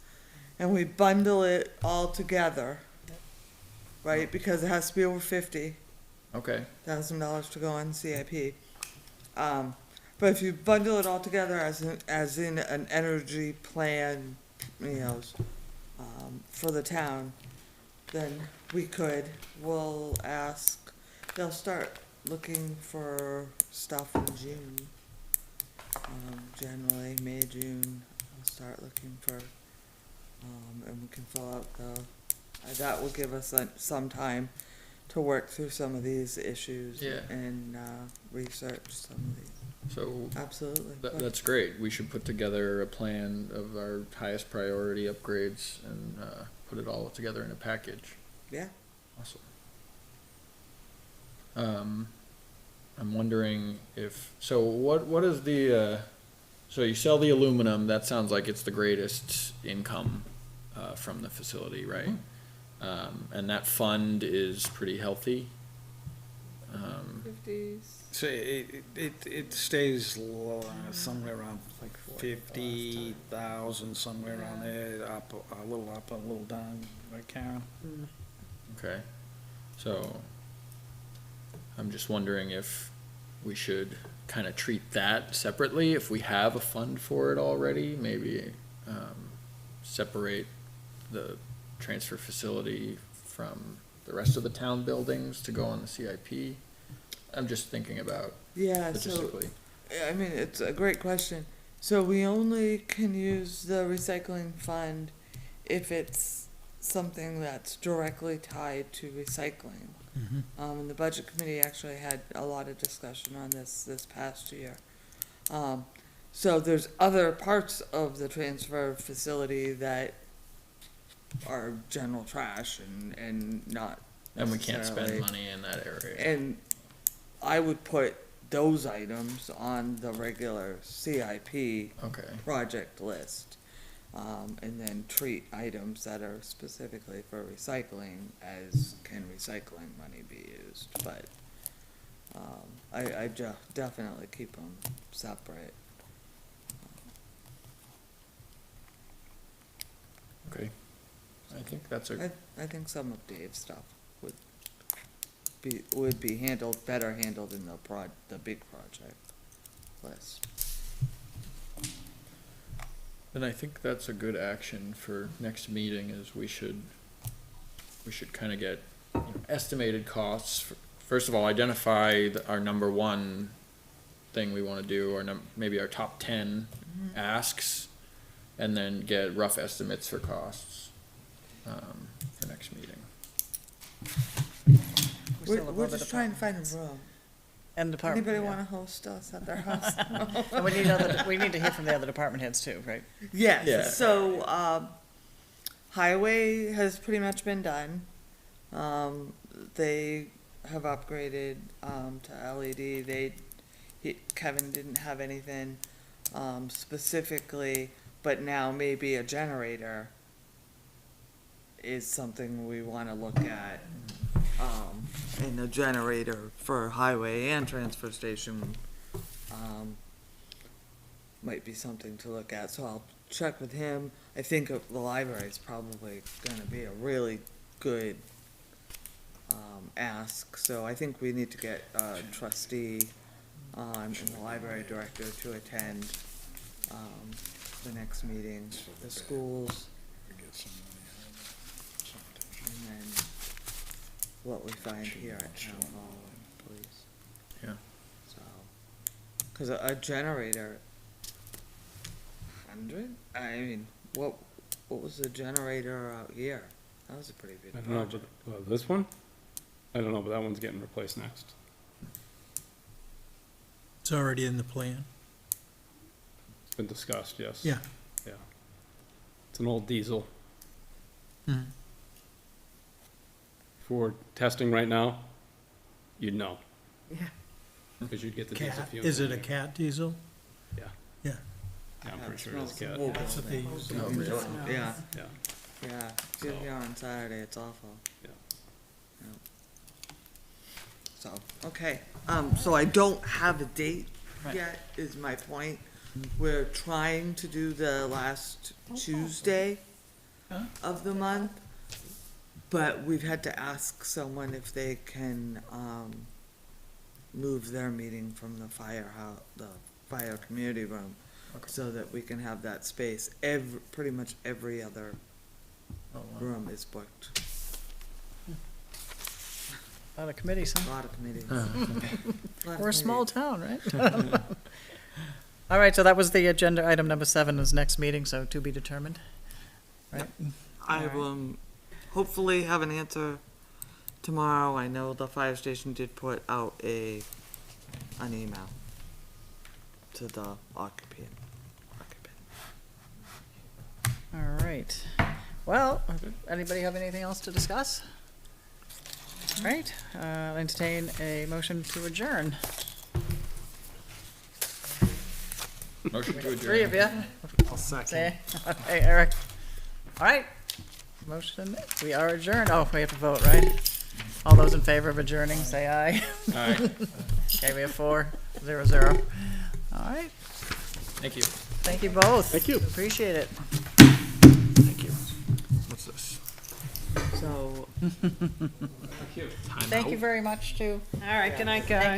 and we bundle it all together, right, because it has to be over $50,000 Okay, to go on CIP. But if you bundle it all together as in an energy plan, for the town, then we'll ask, they'll start looking for stuff in June. Generally, May, June, they'll start looking for, and we can fill out that will give us some time to work through some of these issues. Yeah. And, research some of these. so Absolutely. that's great. We should put together a plan of our highest priority upgrades and, put it all together in a package. Yeah. Awesome. I'm wondering what is the, so you sell the aluminum, that sounds like it's the greatest income, from the facility, right? And that fund is pretty healthy. 50s. So it stays somewhere around like 50,000, somewhere around there, up, a little down, right, Karen? Okay, so I'm just wondering if we should kind of treat that separately, if we have a fund for it already, maybe, separate the transfer facility from the rest of the town buildings to go on the CIP. I'm just thinking about Yeah, so, logistically. I mean, it's a great question. So we only can use the recycling fund if it's something that's directly tied to recycling. And the budget committee actually had a lot of discussion on this past year. So there's other parts of the transfer facility that are general trash and not And we can't spend necessarily- money in that area. And I would put those items on the regular CIP Okay, project list. And then treat items that are specifically for recycling as can recycling money be used, but, I definitely keep them separate. okay. I think that's a, I think some of Dave's stuff would be better handled in the big project list. then I think that's a good action for next meeting, is we should kind of get estimated costs. First of all, identify our number one thing we want to do, or maybe our top 10 asks, and then get rough estimates for costs, for next meeting. We're just trying to find a room. And department. Anybody yeah. wanna host us at their house? And we need to hear from the other department heads too, right? Yeah. Yes, so, highway has pretty much been done. They have upgraded, to LED. Kevin didn't have anything, specifically, but now maybe a generator is something we wanna look at. And a generator for highway and transfer station, might be something to look at, so I'll check with him. I think the library is probably gonna be a really good, ask, so I think we need to get a trustee, and the library director to attend, the next meeting, the schools, and then what we find here at town hall and police. Yeah. So, cause a generator, 100? I mean, what was the generator out here? That was a pretty big I don't know, project. but, this one? I don't know, but that one's getting replaced next. It's already in the plan. It's been discussed, yes. Yeah. Yeah. It's an old diesel Mhm. for testing right now. you'd know, Yeah. because you'd get the diesel Cat, fumes. is it in a there. cat diesel? Yeah. Yeah. Yeah, I'm pretty sure it's cat. That's what they use. Yeah, Yeah. yeah, So- here on Saturday, it's awful. Yeah. Yeah. So, okay, so I don't have a date Right. yet, is my point. We're trying to do the last Tuesday Huh? of the month, but we've had to ask someone if they can, move their meeting from the firehouse, the fire community room, so that we can have that space. Pretty much every other Oh, wow. room is booked, A lot of committees, a huh? lot of committees. Lot of We're a small committees. town, right? All right, so that was the agenda, item number 7 is next meeting, so to be determined. Right? I Alright. will hopefully have an answer tomorrow. I know the fire station did put out an email to the occupant. All right. Well, anybody have anything else to discuss? All right, entertain a motion to adjourn. Motion to adjourn. 3 of you. I'll second. Say, hey, Eric. All right. Motion, we are adjourned. Oh, we have to vote, right? All those in favor of adjourning, say aye. All right, Okay, we have 4, 0, 0. All right, thank you. thank you both. Thank you. Appreciate it. Thank you. What's this? So Thank you very much, too. All right, good night, guys.